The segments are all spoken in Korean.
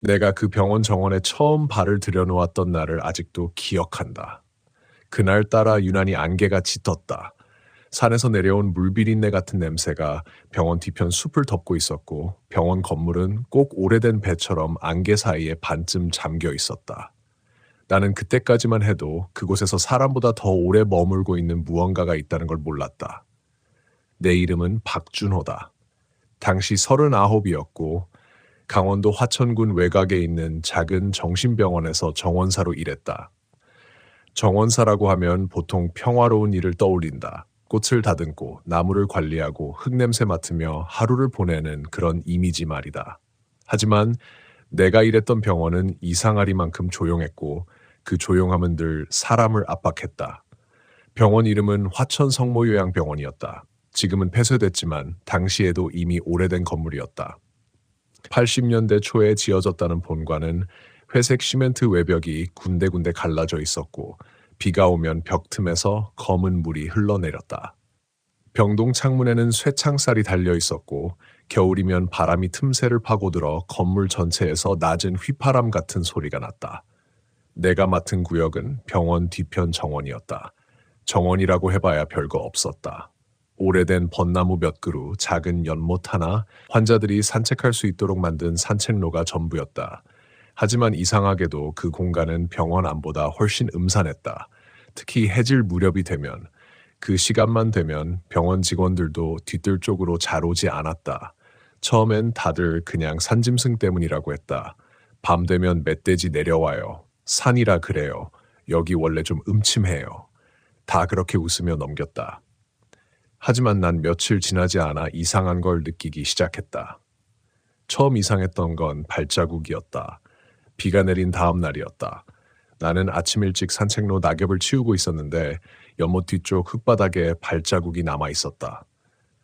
내가 그 병원 정원에 처음 발을 들여놓았던 날을 아직도 기억한다. 그날따라 유난히 안개가 짙었다. 산에서 내려온 물비린내 같은 냄새가 병원 뒤편 숲을 덮고 있었고 병원 건물은 꼭 오래된 배처럼 안개 사이에 반쯤 잠겨 있었다. 나는 그때까지만 해도 그곳에서 사람보다 더 오래 머물고 있는 무언가가 있다는 걸 몰랐다. 내 이름은 박준호다. 당시 39이었고 강원도 화천군 외곽에 있는 작은 정신병원에서 정원사로 일했다. 정원사라고 하면 보통 평화로운 일을 떠올린다. 꽃을 다듬고 나무를 관리하고 흙냄새 맡으며 하루를 보내는 그런 이미지 말이다. 하지만 내가 일했던 병원은 이상하리만큼 조용했고 그 조용함은 늘 사람을 압박했다. 병원 이름은 화천성모요양병원이었다. 지금은 폐쇄됐지만 당시에도 이미 오래된 건물이었다. 80년대 초에 지어졌다는 본관은 회색 시멘트 외벽이 군데군데 갈라져 있었고 비가 오면 벽 틈에서 검은 물이 흘러내렸다. 병동 창문에는 쇠창살이 달려 있었고 겨울이면 바람이 틈새를 파고들어 건물 전체에서 낮은 휘파람 같은 소리가 났다. 내가 맡은 구역은 병원 뒤편 정원이었다. 정원이라고 해봐야 별거 없었다. 오래된 벚나무 몇 그루, 작은 연못 하나, 환자들이 산책할 수 있도록 만든 산책로가 전부였다. 하지만 이상하게도 그 공간은 병원 안보다 훨씬 음산했다. 특히 해질 무렵이 되면, 그 시간만 되면 병원 직원들도 뒤뜰 쪽으로 잘 오지 않았다. 처음엔 다들 그냥 산짐승 때문이라고 했다. 밤 되면 멧돼지 내려와요. 산이라 그래요. 여기 원래 좀 음침해요. 다 그렇게 웃으며 넘겼다. 하지만 난 며칠 지나지 않아 이상한 걸 느끼기 시작했다. 처음 이상했던 건 발자국이었다. 비가 내린 다음 날이었다. 나는 아침 일찍 산책로 낙엽을 치우고 있었는데 연못 뒤쪽 흙바닥에 발자국이 남아 있었다.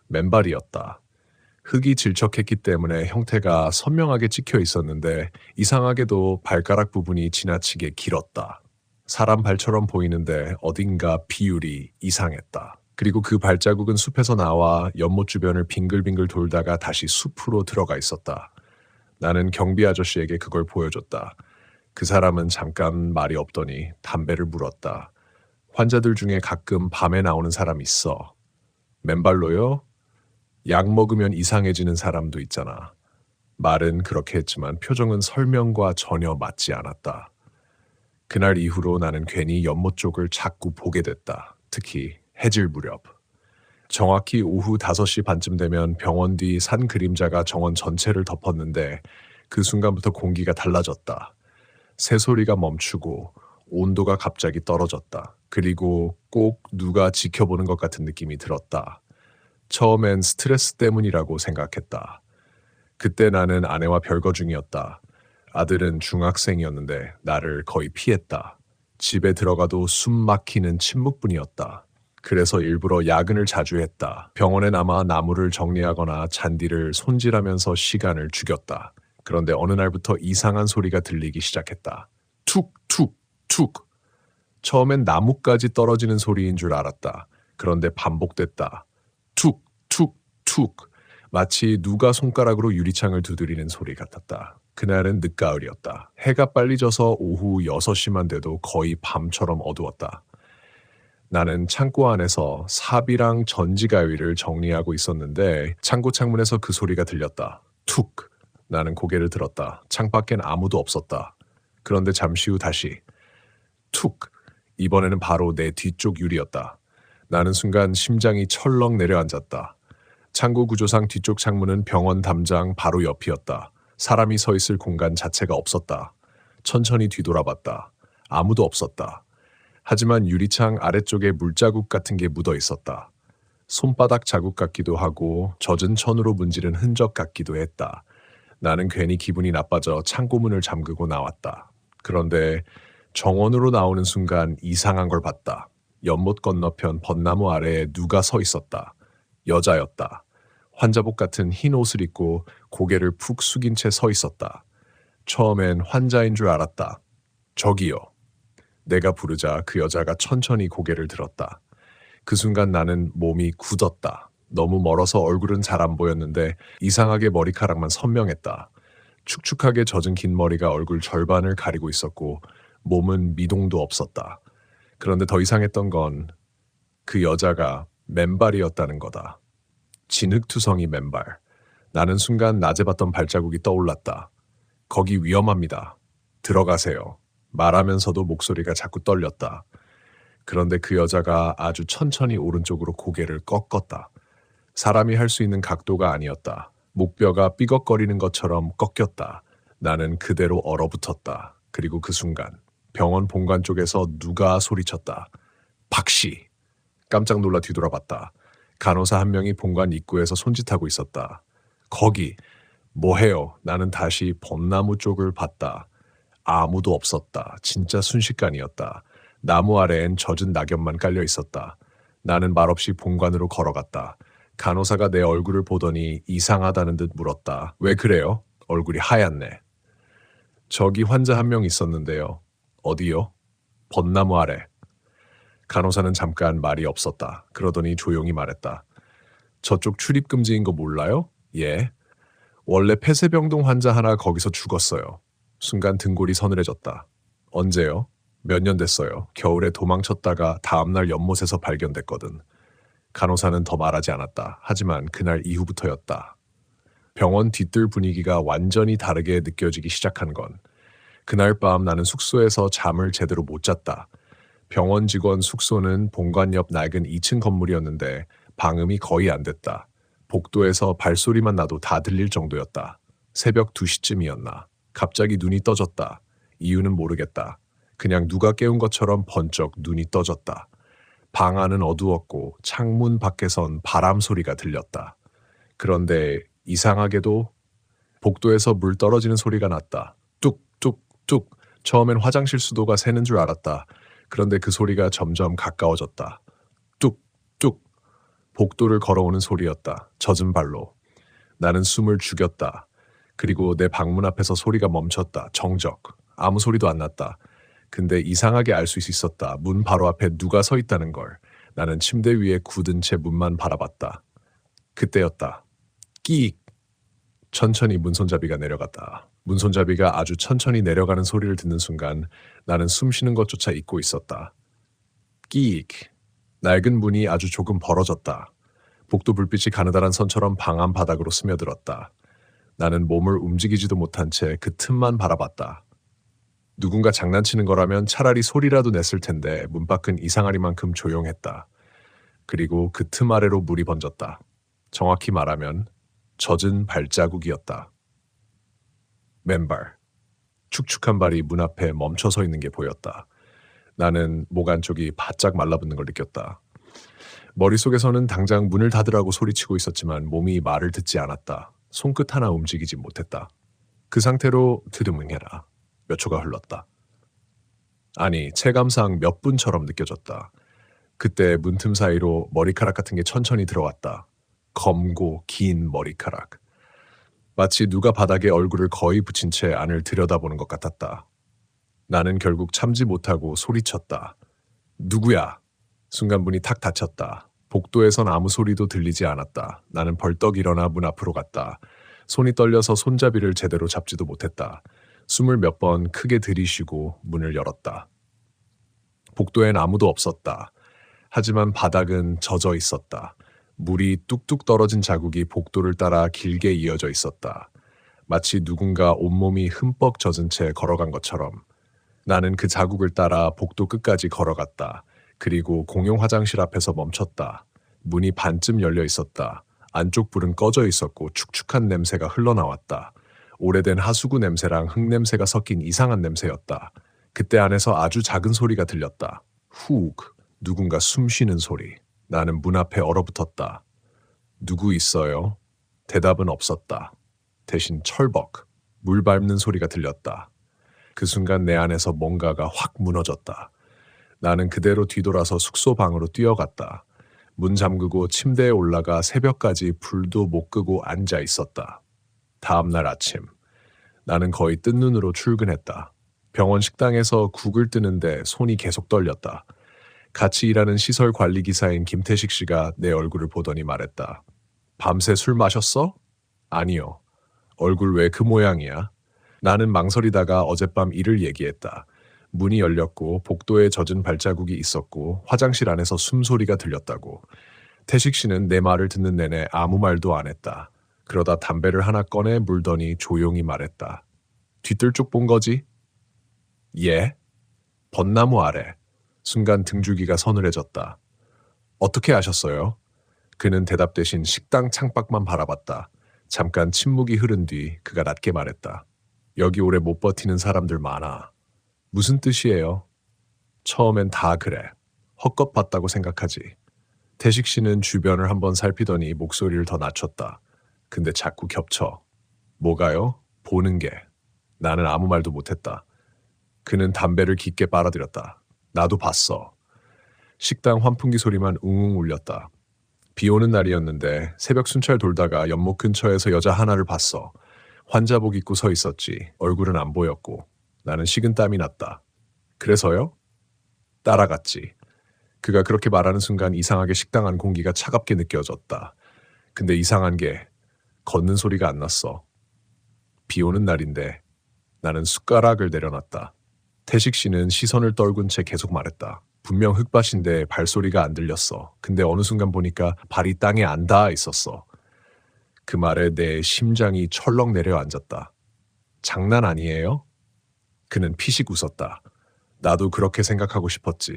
맨발이었다. 흙이 질척했기 때문에 형태가 선명하게 찍혀 있었는데 이상하게도 발가락 부분이 지나치게 길었다. 사람 발처럼 보이는데 어딘가 비율이 이상했다. 그리고 그 발자국은 숲에서 나와 연못 주변을 빙글빙글 돌다가 다시 숲으로 들어가 있었다. 나는 경비 아저씨에게 그걸 보여줬다. 그 사람은 잠깐 말이 없더니 담배를 물었다. 환자들 중에 가끔 밤에 나오는 사람 있어. 맨발로요? 약 먹으면 이상해지는 사람도 있잖아. 말은 그렇게 했지만 표정은 설명과 전혀 맞지 않았다. 그날 이후로 나는 괜히 연못 쪽을 자꾸 보게 됐다. 특히 해질 무렵. 정확히 오후 5시 반쯤 되면 병원 뒤 산 그림자가 정원 전체를 덮었는데 그 순간부터 공기가 달라졌다. 새소리가 멈추고 온도가 갑자기 떨어졌다. 그리고 꼭 누가 지켜보는 것 같은 느낌이 들었다. 처음엔 스트레스 때문이라고 생각했다. 그때 나는 아내와 별거 중이었다. 아들은 중학생이었는데 나를 거의 피했다. 집에 들어가도 숨 막히는 침묵뿐이었다. 그래서 일부러 야근을 자주 했다. 병원에 남아 나무를 정리하거나 잔디를 손질하면서 시간을 죽였다. 그런데 어느 날부터 이상한 소리가 들리기 시작했다. 툭, 툭, 툭. 처음엔 나무까지 떨어지는 소리인 줄 알았다. 그런데 반복됐다. 툭, 툭, 툭. 마치 누가 손가락으로 유리창을 두드리는 소리 같았다. 그날은 늦가을이었다. 해가 빨리 져서 오후 6시만 돼도 거의 밤처럼 어두웠다. 나는 창고 안에서 삽이랑 전지가위를 정리하고 있었는데 창고 창문에서 그 소리가 들렸다. 툭! 나는 고개를 들었다. 창밖엔 아무도 없었다. 그런데 잠시 후 다시 툭! 이번에는 바로 내 뒤쪽 유리였다. 나는 순간 심장이 철렁 내려앉았다. 창고 구조상 뒤쪽 창문은 병원 담장 바로 옆이었다. 사람이 서 있을 공간 자체가 없었다. 천천히 뒤돌아봤다. 아무도 없었다. 하지만 유리창 아래쪽에 물자국 같은 게 묻어 있었다. 손바닥 자국 같기도 하고 젖은 천으로 문지른 흔적 같기도 했다. 나는 괜히 기분이 나빠져 창고문을 잠그고 나왔다. 그런데 정원으로 나오는 순간 이상한 걸 봤다. 연못 건너편 벚나무 아래에 누가 서 있었다. 여자였다. 환자복 같은 흰 옷을 입고 고개를 푹 숙인 채 서 있었다. 처음엔 환자인 줄 알았다. 저기요. 내가 부르자 그 여자가 천천히 고개를 들었다. 그 순간 나는 몸이 굳었다. 너무 멀어서 얼굴은 잘 안 보였는데 이상하게 머리카락만 선명했다. 축축하게 젖은 긴 머리가 얼굴 절반을 가리고 있었고 몸은 미동도 없었다. 그런데 더 이상했던 건 그 여자가 맨발이었다는 거다. 진흙투성이 맨발. 나는 순간 낮에 봤던 발자국이 떠올랐다. 거기 위험합니다. 들어가세요. 말하면서도 목소리가 자꾸 떨렸다. 그런데 그 여자가 아주 천천히 오른쪽으로 고개를 꺾었다. 사람이 할 수 있는 각도가 아니었다. 목뼈가 삐걱거리는 것처럼 꺾였다. 나는 그대로 얼어붙었다. 그리고 그 순간 병원 본관 쪽에서 누가 소리쳤다. 박씨! 깜짝 놀라 뒤돌아봤다. 간호사 한 명이 본관 입구에서 손짓하고 있었다. 거기 뭐해요? 나는 다시 벚나무 쪽을 봤다. 아무도 없었다. 진짜 순식간이었다. 나무 아래엔 젖은 낙엽만 깔려 있었다. 나는 말없이 본관으로 걸어갔다. 간호사가 내 얼굴을 보더니 이상하다는 듯 물었다. 왜 그래요? 얼굴이 하얗네. 저기 환자 한 명 있었는데요. 어디요? 벚나무 아래. 간호사는 잠깐 말이 없었다. 그러더니 조용히 말했다. 저쪽 출입금지인 거 몰라요? 예. 원래 폐쇄병동 환자 하나 거기서 죽었어요. 순간 등골이 서늘해졌다. 언제요? 몇 년 됐어요. 겨울에 도망쳤다가 다음날 연못에서 발견됐거든. 간호사는 더 말하지 않았다. 하지만 그날 이후부터였다. 병원 뒤뜰 분위기가 완전히 다르게 느껴지기 시작한 건 그날 밤 나는 숙소에서 잠을 제대로 못 잤다. 병원 직원 숙소는 본관 옆 낡은 2층 건물이었는데 방음이 거의 안 됐다. 복도에서 발소리만 나도 다 들릴 정도였다. 새벽 2시쯤이었나. 갑자기 눈이 떠졌다. 이유는 모르겠다. 그냥 누가 깨운 것처럼 번쩍 눈이 떠졌다. 방 안은 어두웠고 창문 밖에선 바람 소리가 들렸다. 그런데 이상하게도 복도에서 물 떨어지는 소리가 났다. 뚝뚝뚝. 처음엔 화장실 수도가 새는 줄 알았다. 그런데 그 소리가 점점 가까워졌다. 뚝뚝. 복도를 걸어오는 소리였다. 젖은 발로. 나는 숨을 죽였다. 그리고 내 방문 앞에서 소리가 멈췄다. 정적. 아무 소리도 안 났다. 근데 이상하게 알 수 있었다. 문 바로 앞에 누가 서 있다는 걸. 나는 침대 위에 굳은 채 문만 바라봤다. 그때였다. 끼익. 천천히 문손잡이가 내려갔다. 문손잡이가 아주 천천히 내려가는 소리를 듣는 순간 나는 숨 쉬는 것조차 잊고 있었다. 끼익. 낡은 문이 아주 조금 벌어졌다. 복도 불빛이 가느다란 선처럼 방 안 바닥으로 스며들었다. 나는 몸을 움직이지도 못한 채 그 틈만 바라봤다. 누군가 장난치는 거라면 차라리 소리라도 냈을 텐데 문 밖은 이상하리만큼 조용했다. 그리고 그 틈 아래로 물이 번졌다. 정확히 말하면 젖은 발자국이었다. 맨발. 축축한 발이 문 앞에 멈춰 서 있는 게 보였다. 나는 목 안쪽이 바짝 말라붙는 걸 느꼈다. 머릿속에서는 당장 문을 닫으라고 소리치고 있었지만 몸이 말을 듣지 않았다. 손끝 하나 움직이지 못했다. 그 상태로 드드뭉해라. 몇 초가 흘렀다. 아니, 체감상 몇 분처럼 느껴졌다. 그때 문틈 사이로 머리카락 같은 게 천천히 들어왔다. 검고 긴 머리카락. 마치 누가 바닥에 얼굴을 거의 붙인 채 안을 들여다보는 것 같았다. 나는 결국 참지 못하고 소리쳤다. 누구야? 순간 문이 탁 닫혔다. 복도에선 아무 소리도 들리지 않았다. 나는 벌떡 일어나 문 앞으로 갔다. 손이 떨려서 손잡이를 제대로 잡지도 못했다. 숨을 몇 번 크게 들이쉬고 문을 열었다. 복도엔 아무도 없었다. 하지만 바닥은 젖어 있었다. 물이 뚝뚝 떨어진 자국이 복도를 따라 길게 이어져 있었다. 마치 누군가 온몸이 흠뻑 젖은 채 걸어간 것처럼. 나는 그 자국을 따라 복도 끝까지 걸어갔다. 그리고 공용 화장실 앞에서 멈췄다. 문이 반쯤 열려 있었다. 안쪽 불은 꺼져 있었고 축축한 냄새가 흘러나왔다. 오래된 하수구 냄새랑 흙 냄새가 섞인 이상한 냄새였다. 그때 안에서 아주 작은 소리가 들렸다. 훅. 누군가 숨 쉬는 소리. 나는 문 앞에 얼어붙었다. 누구 있어요? 대답은 없었다. 대신 철벅, 물 밟는 소리가 들렸다. 그 순간 내 안에서 뭔가가 확 무너졌다. 나는 그대로 뒤돌아서 숙소 방으로 뛰어갔다. 문 잠그고 침대에 올라가 새벽까지 불도 못 끄고 앉아 있었다. 다음 날 아침, 나는 거의 뜬 눈으로 출근했다. 병원 식당에서 국을 뜨는데 손이 계속 떨렸다. 같이 일하는 시설 관리 기사인 김태식 씨가 내 얼굴을 보더니 말했다. 밤새 술 마셨어? 아니요. 얼굴 왜 그 모양이야? 나는 망설이다가 어젯밤 일을 얘기했다. 문이 열렸고 복도에 젖은 발자국이 있었고 화장실 안에서 숨소리가 들렸다고. 태식 씨는 내 말을 듣는 내내 아무 말도 안 했다. 그러다 담배를 하나 꺼내 물더니 조용히 말했다. 뒤뜰 쪽 본 거지? 예. 벚나무 아래. 순간 등줄기가 서늘해졌다. 어떻게 아셨어요? 그는 대답 대신 식당 창밖만 바라봤다. 잠깐 침묵이 흐른 뒤 그가 낮게 말했다. 여기 오래 못 버티는 사람들 많아. 무슨 뜻이에요? 처음엔 다 그래. 헛것 봤다고 생각하지. 태식 씨는 주변을 한번 살피더니 목소리를 더 낮췄다. 근데 자꾸 겹쳐. 뭐가요? 보는 게. 나는 아무 말도 못했다. 그는 담배를 깊게 빨아들였다. 나도 봤어. 식당 환풍기 소리만 웅웅 울렸다. 비 오는 날이었는데 새벽 순찰 돌다가 연못 근처에서 여자 하나를 봤어. 환자복 입고 서 있었지. 얼굴은 안 보였고. 나는 식은땀이 났다. 그래서요? 따라갔지. 그가 그렇게 말하는 순간 이상하게 식당 안 공기가 차갑게 느껴졌다. 근데 이상한 게 걷는 소리가 안 났어. 비 오는 날인데 나는 숟가락을 내려놨다. 태식 씨는 시선을 떨군 채 계속 말했다. 분명 흙밭인데 발소리가 안 들렸어. 근데 어느 순간 보니까 발이 땅에 안 닿아 있었어. 그 말에 내 심장이 철렁 내려앉았다. 장난 아니에요? 그는 피식 웃었다. 나도 그렇게 생각하고 싶었지.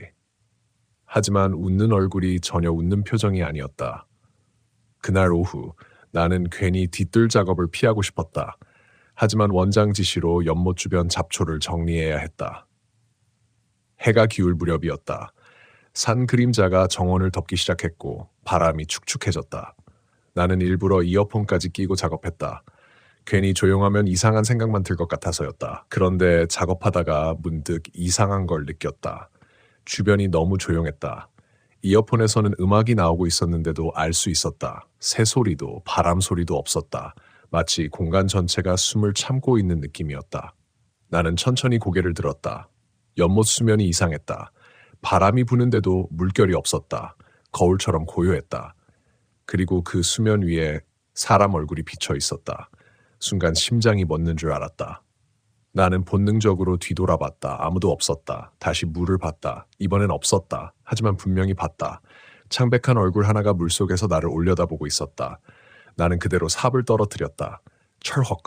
하지만 웃는 얼굴이 전혀 웃는 표정이 아니었다. 그날 오후 나는 괜히 뒤뜰 작업을 피하고 싶었다. 하지만 원장 지시로 연못 주변 잡초를 정리해야 했다. 해가 기울 무렵이었다. 산 그림자가 정원을 덮기 시작했고 바람이 축축해졌다. 나는 일부러 이어폰까지 끼고 작업했다. 괜히 조용하면 이상한 생각만 들 것 같아서였다. 그런데 작업하다가 문득 이상한 걸 느꼈다. 주변이 너무 조용했다. 이어폰에서는 음악이 나오고 있었는데도 알 수 있었다. 새소리도 바람 소리도 없었다. 마치 공간 전체가 숨을 참고 있는 느낌이었다. 나는 천천히 고개를 들었다. 연못 수면이 이상했다. 바람이 부는데도 물결이 없었다. 거울처럼 고요했다. 그리고 그 수면 위에 사람 얼굴이 비쳐 있었다. 순간 심장이 멎는 줄 알았다. 나는 본능적으로 뒤돌아봤다. 아무도 없었다. 다시 물을 봤다. 이번엔 없었다. 하지만 분명히 봤다. 창백한 얼굴 하나가 물속에서 나를 올려다보고 있었다. 나는 그대로 삽을 떨어뜨렸다. 철헉.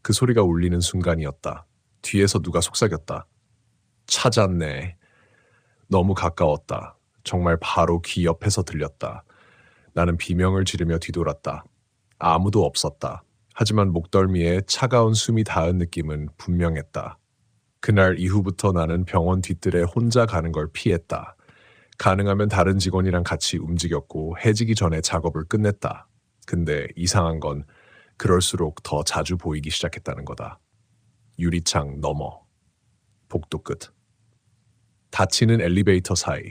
그 소리가 울리는 순간이었다. 뒤에서 누가 속삭였다. 찾았네. 너무 가까웠다. 정말 바로 귀 옆에서 들렸다. 나는 비명을 지르며 뒤돌았다. 아무도 없었다. 하지만 목덜미에 차가운 숨이 닿은 느낌은 분명했다. 그날 이후부터 나는 병원 뒤뜰에 혼자 가는 걸 피했다. 가능하면 다른 직원이랑 같이 움직였고 해지기 전에 작업을 끝냈다. 근데 이상한 건 그럴수록 더 자주 보이기 시작했다는 거다. 유리창 너머, 복도 끝. 닫히는 엘리베이터 사이,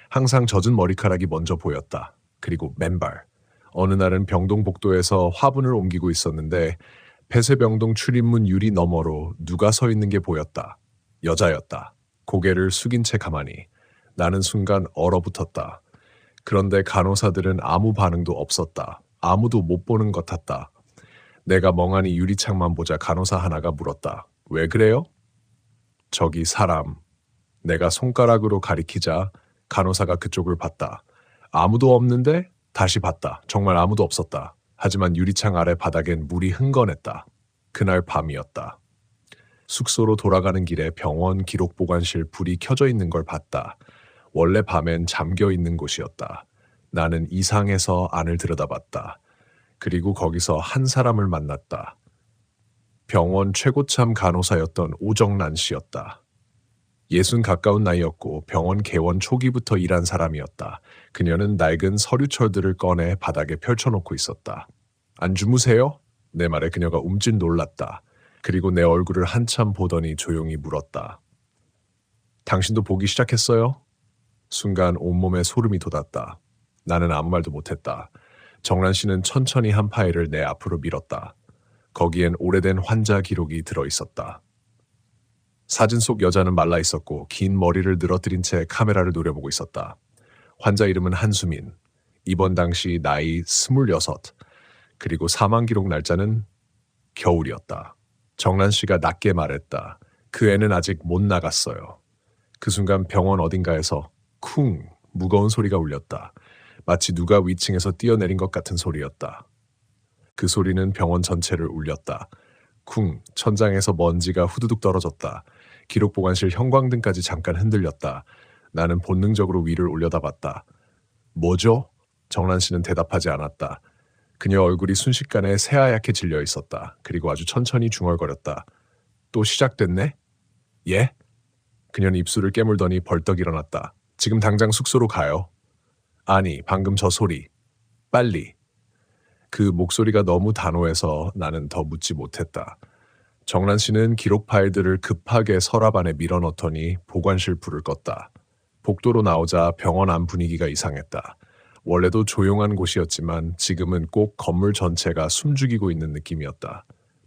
항상 젖은 머리카락이 먼저 보였다. 그리고 맨발. 어느 날은 병동 복도에서 화분을 옮기고 있었는데 폐쇄병동 출입문 유리 너머로 누가 서 있는 게 보였다. 여자였다. 고개를 숙인 채 가만히. 나는 순간 얼어붙었다. 그런데 간호사들은 아무 반응도 없었다. 아무도 못 보는 것 같다. 내가 멍하니 유리창만 보자 간호사 하나가 물었다. 왜 그래요? 저기 사람. 내가 손가락으로 가리키자 간호사가 그쪽을 봤다. 아무도 없는데 다시 봤다. 정말 아무도 없었다. 하지만 유리창 아래 바닥엔 물이 흥건했다. 그날 밤이었다. 숙소로 돌아가는 길에 병원 기록 보관실 불이 켜져 있는 걸 봤다. 원래 밤엔 잠겨 있는 곳이었다. 나는 이상해서 안을 들여다봤다. 그리고 거기서 한 사람을 만났다. 병원 최고참 간호사였던 오정란 씨였다. 60 가까운 나이였고 병원 개원 초기부터 일한 사람이었다. 그녀는 낡은 서류철들을 꺼내 바닥에 펼쳐놓고 있었다. 안 주무세요? 내 말에 그녀가 움찔 놀랐다. 그리고 내 얼굴을 한참 보더니 조용히 물었다. 당신도 보기 시작했어요? 순간 온몸에 소름이 돋았다. 나는 아무 말도 못했다. 정란 씨는 천천히 한 파일을 내 앞으로 밀었다. 거기엔 오래된 환자 기록이 들어있었다. 사진 속 여자는 말라 있었고 긴 머리를 늘어뜨린 채 카메라를 노려보고 있었다. 환자 이름은 한수민. 입원 당시 나이 26. 그리고 사망 기록 날짜는 겨울이었다. 정란 씨가 낮게 말했다. 그 애는 아직 못 나갔어요. 그 순간 병원 어딘가에서 쿵 무거운 소리가 울렸다. 마치 누가 위층에서 뛰어내린 것 같은 소리였다. 그 소리는 병원 전체를 울렸다. 쿵 천장에서 먼지가 후두둑 떨어졌다. 기록 보관실 형광등까지 잠깐 흔들렸다. 나는 본능적으로 위를 올려다봤다. 뭐죠? 정란 씨는 대답하지 않았다. 그녀 얼굴이 순식간에 새하얗게 질려 있었다. 그리고 아주 천천히 중얼거렸다. 또 시작됐네? 예? 그녀는 입술을 깨물더니 벌떡 일어났다. 지금 당장 숙소로 가요. 아니, 방금 저 소리. 빨리. 그 목소리가 너무 단호해서 나는 더 묻지 못했다. 정란 씨는 기록 파일들을 급하게 서랍 안에 밀어넣더니 보관실 불을 껐다. 복도로 나오자 병원 안 분위기가 이상했다. 원래도 조용한 곳이었지만 지금은 꼭 건물 전체가 숨죽이고 있는 느낌이었다.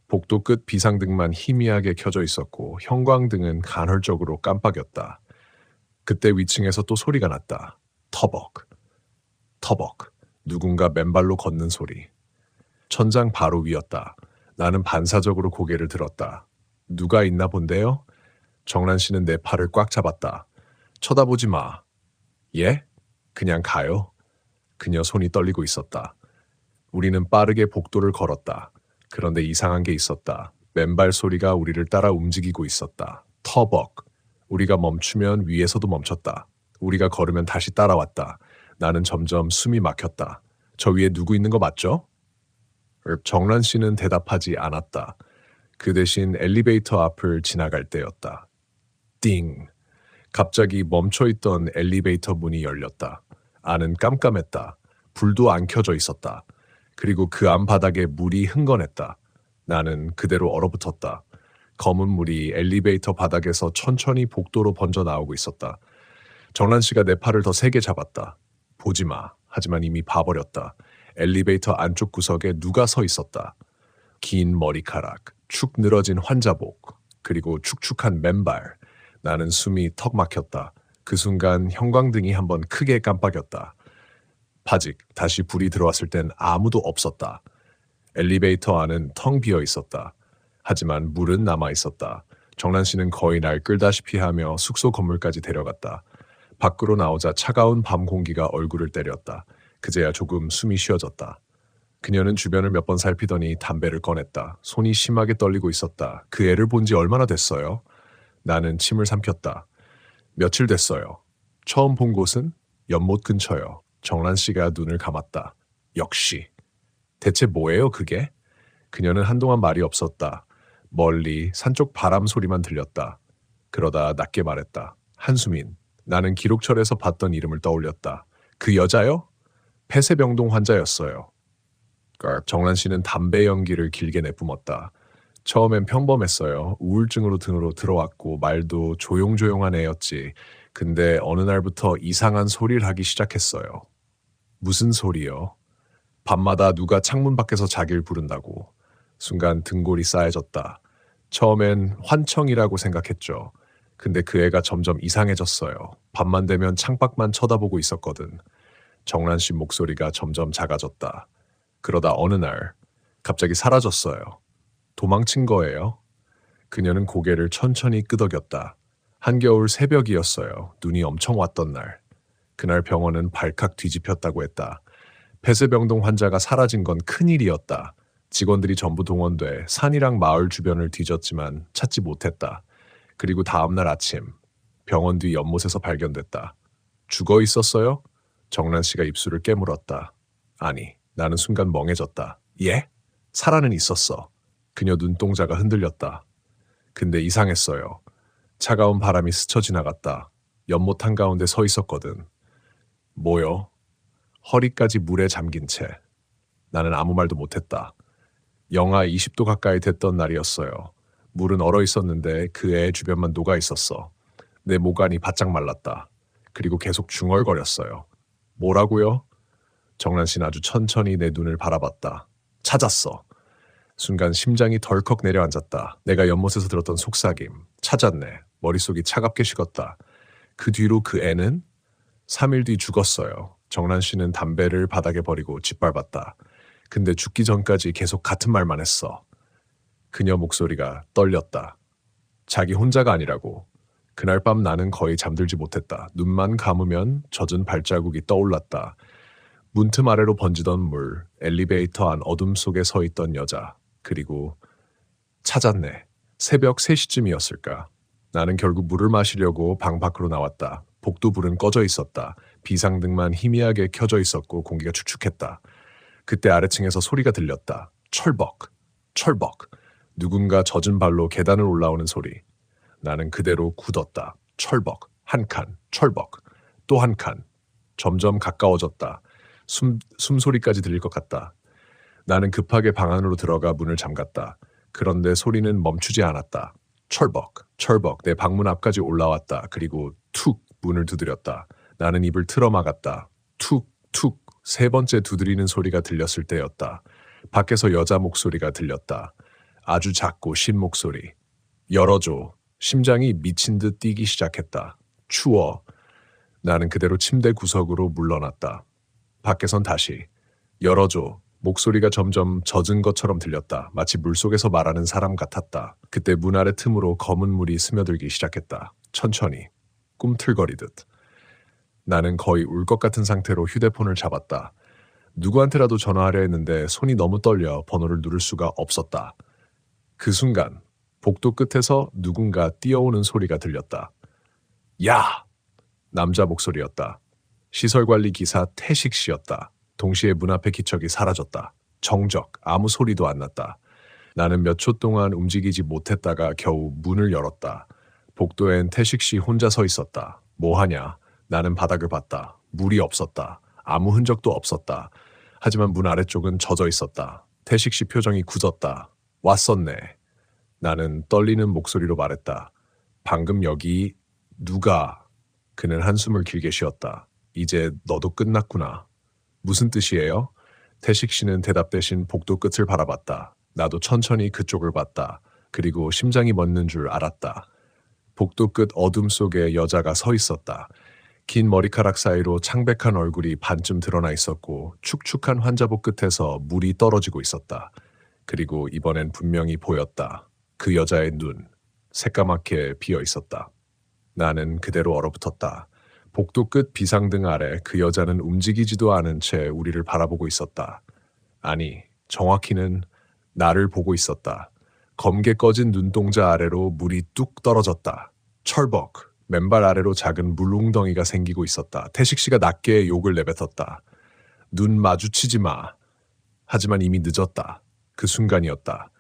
복도 끝 비상등만 희미하게 켜져 있었고 형광등은 간헐적으로 깜빡였다. 그때 위층에서 또 소리가 났다. 터벅, 터벅, 누군가 맨발로 걷는 소리. 천장 바로 위였다. 나는 반사적으로 고개를 들었다. 누가 있나 본데요? 정란 씨는 내 팔을 꽉 잡았다. 쳐다보지 마. 예? 그냥 가요. 그녀 손이 떨리고 있었다. 우리는 빠르게 복도를 걸었다. 그런데 이상한 게 있었다. 맨발 소리가 우리를 따라 움직이고 있었다. 터벅. 우리가 멈추면 위에서도 멈췄다. 우리가 걸으면 다시 따라왔다. 나는 점점 숨이 막혔다. 저 위에 누구 있는 거 맞죠? 정란 씨는 대답하지 않았다. 그 대신 엘리베이터 앞을 지나갈 때였다. 띵. 갑자기 멈춰있던 엘리베이터 문이 열렸다. 안은 깜깜했다. 불도 안 켜져 있었다. 그리고 그 안 바닥에 물이 흥건했다. 나는 그대로 얼어붙었다. 검은 물이 엘리베이터 바닥에서 천천히 복도로 번져 나오고 있었다. 정란 씨가 내 팔을 더 세게 잡았다. 보지 마. 하지만 이미 봐버렸다. 엘리베이터 안쪽 구석에 누가 서 있었다. 긴 머리카락, 축 늘어진 환자복, 그리고 축축한 맨발. 나는 숨이 턱 막혔다. 그 순간 형광등이 한번 크게 깜빡였다. 파직, 다시 불이 들어왔을 땐 아무도 없었다. 엘리베이터 안은 텅 비어 있었다. 하지만 물은 남아 있었다. 정란 씨는 거의 날 끌다시피 하며 숙소 건물까지 데려갔다. 밖으로 나오자 차가운 밤 공기가 얼굴을 때렸다. 그제야 조금 숨이 쉬어졌다. 그녀는 주변을 몇 번 살피더니 담배를 꺼냈다. 손이 심하게 떨리고 있었다. 그 애를 본 지 얼마나 됐어요? 나는 침을 삼켰다. 며칠 됐어요. 처음 본 곳은 연못 근처요. 정란 씨가 눈을 감았다. 역시. 대체 뭐예요 그게? 그녀는 한동안 말이 없었다. 멀리 산쪽 바람 소리만 들렸다. 그러다 낮게 말했다. 한수민. 나는 기록철에서 봤던 이름을 떠올렸다. 그 여자요? 폐쇄병동 환자였어요. 정란 씨는 담배 연기를 길게 내뿜었다. 처음엔 평범했어요. 우울증으로 등으로 들어왔고 말도 조용조용한 애였지. 근데 어느 날부터 이상한 소리를 하기 시작했어요. 무슨 소리요? 밤마다 누가 창문 밖에서 자기를 부른다고. 순간 등골이 싸해졌다. 처음엔 환청이라고 생각했죠. 근데 그 애가 점점 이상해졌어요. 밤만 되면 창밖만 쳐다보고 있었거든. 정란 씨 목소리가 점점 작아졌다. 그러다 어느 날 갑자기 사라졌어요. 도망친 거예요. 그녀는 고개를 천천히 끄덕였다. 한겨울 새벽이었어요. 눈이 엄청 왔던 날. 그날 병원은 발칵 뒤집혔다고 했다. 폐쇄병동 환자가 사라진 건 큰일이었다. 직원들이 전부 동원돼 산이랑 마을 주변을 뒤졌지만 찾지 못했다. 그리고 다음날 아침 병원 뒤 연못에서 발견됐다. 죽어 있었어요? 정란 씨가 입술을 깨물었다. 아니, 나는 순간 멍해졌다. 예? 살아는 있었어. 그녀 눈동자가 흔들렸다. 근데 이상했어요. 차가운 바람이 스쳐 지나갔다. 연못 한가운데 서 있었거든. 뭐요? 허리까지 물에 잠긴 채. 나는 아무 말도 못했다. 영하 20도 가까이 됐던 날이었어요. 물은 얼어 있었는데 그 애 주변만 녹아 있었어. 내 모간이 바짝 말랐다. 그리고 계속 중얼거렸어요. 뭐라고요? 정란 씨는 아주 천천히 내 눈을 바라봤다. 찾았어. 순간 심장이 덜컥 내려앉았다. 내가 연못에서 들었던 속삭임. 찾았네. 머릿속이 차갑게 식었다. 그 뒤로 그 애는 3일 뒤 죽었어요. 정란 씨는 담배를 바닥에 버리고 짓밟았다. 근데 죽기 전까지 계속 같은 말만 했어. 그녀 목소리가 떨렸다. 자기 혼자가 아니라고. 그날 밤 나는 거의 잠들지 못했다. 눈만 감으면 젖은 발자국이 떠올랐다. 문틈 아래로 번지던 물, 엘리베이터 안 어둠 속에 서 있던 여자, 그리고 찾았네. 새벽 3시쯤이었을까. 나는 결국 물을 마시려고 방 밖으로 나왔다. 복도불은 꺼져 있었다. 비상등만 희미하게 켜져 있었고 공기가 축축했다. 그때 아래층에서 소리가 들렸다. 철벅, 철벅. 누군가 젖은 발로 계단을 올라오는 소리. 나는 그대로 굳었다. 철벅, 한 칸, 철벅, 또 한 칸. 점점 가까워졌다. 숨소리까지 들릴 것 같다. 나는 급하게 방 안으로 들어가 문을 잠갔다. 그런데 소리는 멈추지 않았다. 철벅, 철벅. 내 방문 앞까지 올라왔다. 그리고 툭 문을 두드렸다. 나는 입을 틀어막았다. 툭, 툭. 3번째 두드리는 소리가 들렸을 때였다. 밖에서 여자 목소리가 들렸다. 아주 작고 신 목소리. 열어줘. 심장이 미친 듯 뛰기 시작했다. 추워. 나는 그대로 침대 구석으로 물러났다. 밖에선 다시 열어줘. 목소리가 점점 젖은 것처럼 들렸다. 마치 물속에서 말하는 사람 같았다. 그때 문 아래 틈으로 검은 물이 스며들기 시작했다. 천천히, 꿈틀거리듯. 나는 거의 울 것 같은 상태로 휴대폰을 잡았다. 누구한테라도 전화하려 했는데 손이 너무 떨려 번호를 누를 수가 없었다. 그 순간 복도 끝에서 누군가 뛰어오는 소리가 들렸다. 야! 남자 목소리였다. 시설관리 기사 태식 씨였다. 동시에 문 앞의 기척이 사라졌다. 정적, 아무 소리도 안 났다. 나는 몇 초 동안 움직이지 못했다가 겨우 문을 열었다. 복도엔 태식 씨 혼자 서 있었다. 뭐 하냐? 나는 바닥을 봤다. 물이 없었다. 아무 흔적도 없었다. 하지만 문 아래쪽은 젖어 있었다. 태식 씨 표정이 굳었다. 왔었네. 나는 떨리는 목소리로 말했다. 방금 여기 누가? 그는 한숨을 길게 쉬었다. 이제 너도 끝났구나. 무슨 뜻이에요? 태식 씨는 대답 대신 복도 끝을 바라봤다. 나도 천천히 그쪽을 봤다. 그리고 심장이 멎는 줄 알았다. 복도 끝 어둠 속에 여자가 서 있었다. 긴 머리카락 사이로 창백한 얼굴이 반쯤 드러나 있었고 축축한 환자복 끝에서 물이 떨어지고 있었다. 그리고 이번엔 분명히 보였다. 그 여자의 눈, 새까맣게 비어 있었다. 나는 그대로 얼어붙었다. 복도 끝 비상등 아래 그 여자는 움직이지도 않은 채 우리를 바라보고 있었다. 아니, 정확히는 나를 보고 있었다. 검게 꺼진 눈동자 아래로 물이 뚝 떨어졌다. 철벅, 맨발 아래로 작은 물웅덩이가 생기고 있었다. 태식 씨가 낮게 욕을 내뱉었다. 눈 마주치지 마. 하지만 이미 늦었다. 그 순간이었다.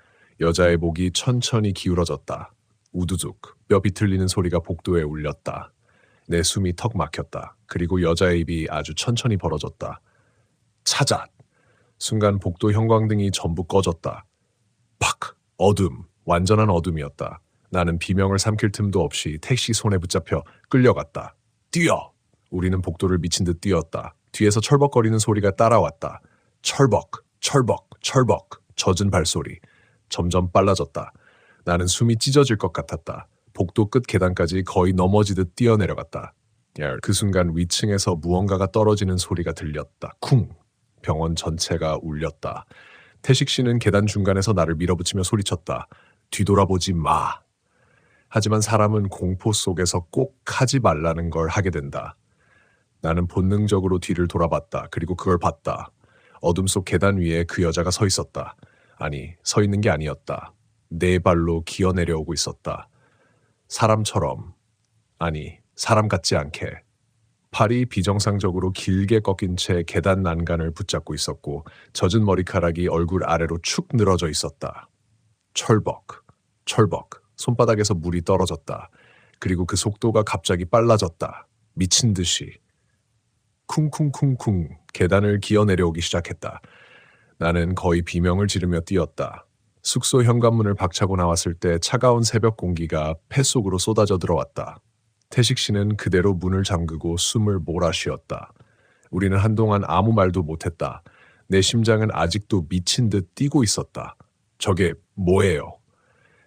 여자의 목이 천천히 기울어졌다. 우두둑, 뼈 비틀리는 소리가 복도에 울렸다. 내 숨이 턱 막혔다. 그리고 여자의 입이 아주 천천히 벌어졌다. 차잣! 순간 복도 형광등이 전부 꺼졌다. 팍! 어둠, 완전한 어둠이었다. 나는 비명을 삼킬 틈도 없이 택시 손에 붙잡혀 끌려갔다. 뛰어! 우리는 복도를 미친 듯 뛰었다. 뒤에서 철벅거리는 소리가 따라왔다. 철벅, 철벅, 철벅, 젖은 발소리. 점점 빨라졌다. 나는 숨이 찢어질 것 같았다. 복도 끝 계단까지 거의 넘어지듯 뛰어내려갔다. 그 순간 위층에서 무언가가 떨어지는 소리가 들렸다. 쿵! 병원 전체가 울렸다. 태식 씨는 계단 중간에서 나를 밀어붙이며 소리쳤다. 뒤돌아보지 마. 하지만 사람은 공포 속에서 꼭 하지 말라는 걸 하게 된다. 나는 본능적으로 뒤를 돌아봤다. 그리고 그걸 봤다. 어둠 속 계단 위에 그 여자가 서 있었다. 아니, 서 있는 게 아니었다. 네 발로 기어 내려오고 있었다. 사람처럼, 아니, 사람 같지 않게. 팔이 비정상적으로 길게 꺾인 채 계단 난간을 붙잡고 있었고 젖은 머리카락이 얼굴 아래로 축 늘어져 있었다. 철벅, 철벅, 손바닥에서 물이 떨어졌다. 그리고 그 속도가 갑자기 빨라졌다. 미친 듯이. 쿵쿵쿵쿵 계단을 기어 내려오기 시작했다. 나는 거의 비명을 지르며 뛰었다. 숙소 현관문을 박차고 나왔을 때 차가운 새벽 공기가 폐 속으로 쏟아져 들어왔다. 태식 씨는 그대로 문을 잠그고 숨을 몰아쉬었다. 우리는 한동안 아무 말도 못했다. 내 심장은 아직도 미친 듯 뛰고 있었다. 저게 뭐예요?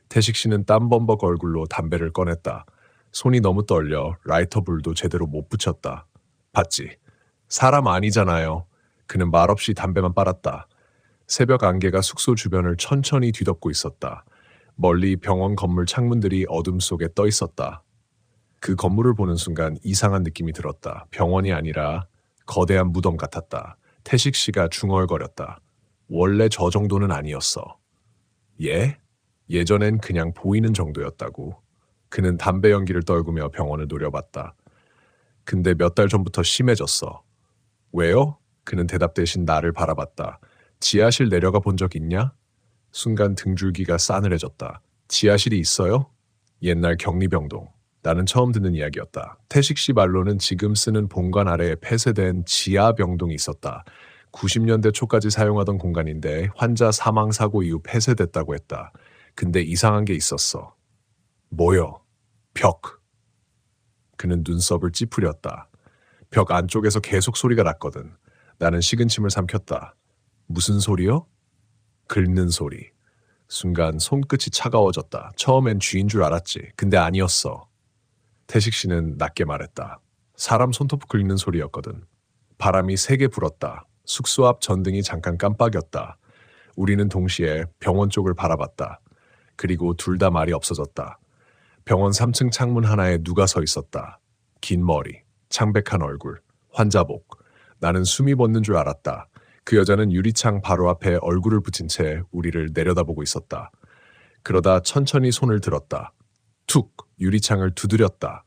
태식 씨는 땀범벅 얼굴로 담배를 꺼냈다. 손이 너무 떨려 라이터 불도 제대로 못 붙였다. 봤지? 사람 아니잖아요. 그는 말없이 담배만 빨았다. 새벽 안개가 숙소 주변을 천천히 뒤덮고 있었다. 멀리 병원 건물 창문들이 어둠 속에 떠 있었다. 그 건물을 보는 순간 이상한 느낌이 들었다. 병원이 아니라 거대한 무덤 같았다. 태식 씨가 중얼거렸다. 원래 저 정도는 아니었어. 예? 예전엔 그냥 보이는 정도였다고. 그는 담배 연기를 떨구며 병원을 노려봤다. 근데 몇 달 전부터 심해졌어. 왜요? 그는 대답 대신 나를 바라봤다. 지하실 내려가 본 적 있냐? 순간 등줄기가 싸늘해졌다. 지하실이 있어요? 옛날 격리병동. 나는 처음 듣는 이야기였다. 태식 씨 말로는 지금 쓰는 본관 아래에 폐쇄된 지하병동이 있었다. 90년대 초까지 사용하던 공간인데 환자 사망 사고 이후 폐쇄됐다고 했다. 근데 이상한 게 있었어. 뭐요? 벽. 그는 눈썹을 찌푸렸다. 벽 안쪽에서 계속 소리가 났거든. 나는 식은 침을 삼켰다. 무슨 소리요? 긁는 소리. 순간 손끝이 차가워졌다. 처음엔 쥐인 줄 알았지. 근데 아니었어. 태식 씨는 낮게 말했다. 사람 손톱 긁는 소리였거든. 바람이 세게 불었다. 숙소 앞 전등이 잠깐 깜빡였다. 우리는 동시에 병원 쪽을 바라봤다. 그리고 둘 다 말이 없어졌다. 병원 3층 창문 하나에 누가 서 있었다. 긴 머리, 창백한 얼굴, 환자복. 나는 숨이 멎는 줄 알았다. 그 여자는 유리창 바로 앞에 얼굴을 붙인 채 우리를 내려다보고 있었다. 그러다 천천히 손을 들었다. 툭! 유리창을 두드렸다.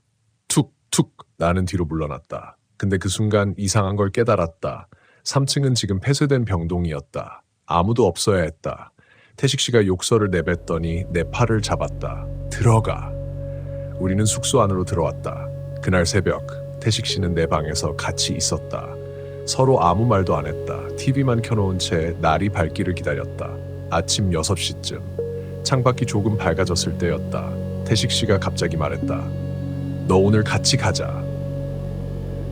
툭! 툭! 나는 뒤로 물러났다. 근데 그 순간 이상한 걸 깨달았다. 3층은 지금 폐쇄된 병동이었다. 아무도 없어야 했다. 태식 씨가 욕설을 내뱉더니 내 팔을 잡았다. 들어가. 우리는 숙소 안으로 들어왔다. 그날 새벽 태식 씨는 내 방에서 같이 있었다. 서로 아무 말도 안 했다. TV만 켜놓은 채 날이 밝기를 기다렸다. 아침 6시쯤 창밖이 조금 밝아졌을 때였다. 태식 씨가 갑자기 말했다. 너 오늘 같이 가자.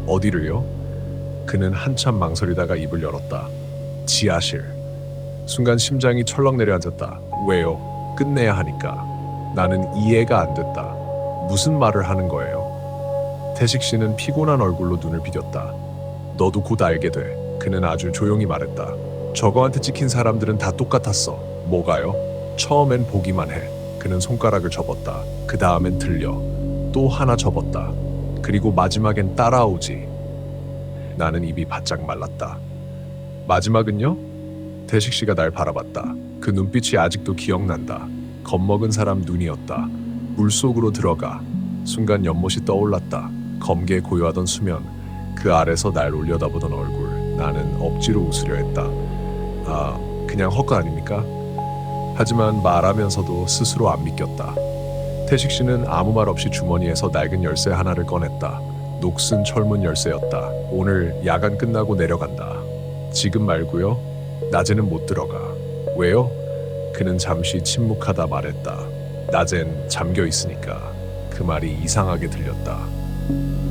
어디를요? 그는 한참 망설이다가 입을 열었다. 지하실. 순간 심장이 철렁 내려앉았다. 왜요? 끝내야 하니까. 나는 이해가 안 됐다. 무슨 말을 하는 거예요? 태식 씨는 피곤한 얼굴로 눈을 비겼다. 너도 곧 알게 돼. 그는 아주 조용히 말했다. 저거한테 찍힌 사람들은 다 똑같았어. 뭐가요? 처음엔 보기만 해. 그는 손가락을 접었다. 그 다음엔 들려. 또 하나 접었다. 그리고 마지막엔 따라오지. 나는 입이 바짝 말랐다. 마지막은요? 태식 씨가 날 바라봤다. 그 눈빛이 아직도 기억난다. 겁먹은 사람 눈이었다. 물속으로 들어가. 순간 연못이 떠올랐다. 검게 고요하던 수면. 그 아래서 날 올려다보던 얼굴. 나는 억지로 웃으려 했다. 아, 그냥 헛것 아닙니까? 하지만 말하면서도 스스로 안 믿겼다. 태식 씨는 아무 말 없이 주머니에서 낡은 열쇠 하나를 꺼냈다. 녹슨 철문 열쇠였다. 오늘 야간 끝나고 내려간다. 지금 말고요. 낮에는 못 들어가. 왜요? 그는 잠시 침묵하다 말했다. 낮엔 잠겨 있으니까. 그 말이 이상하게 들렸다.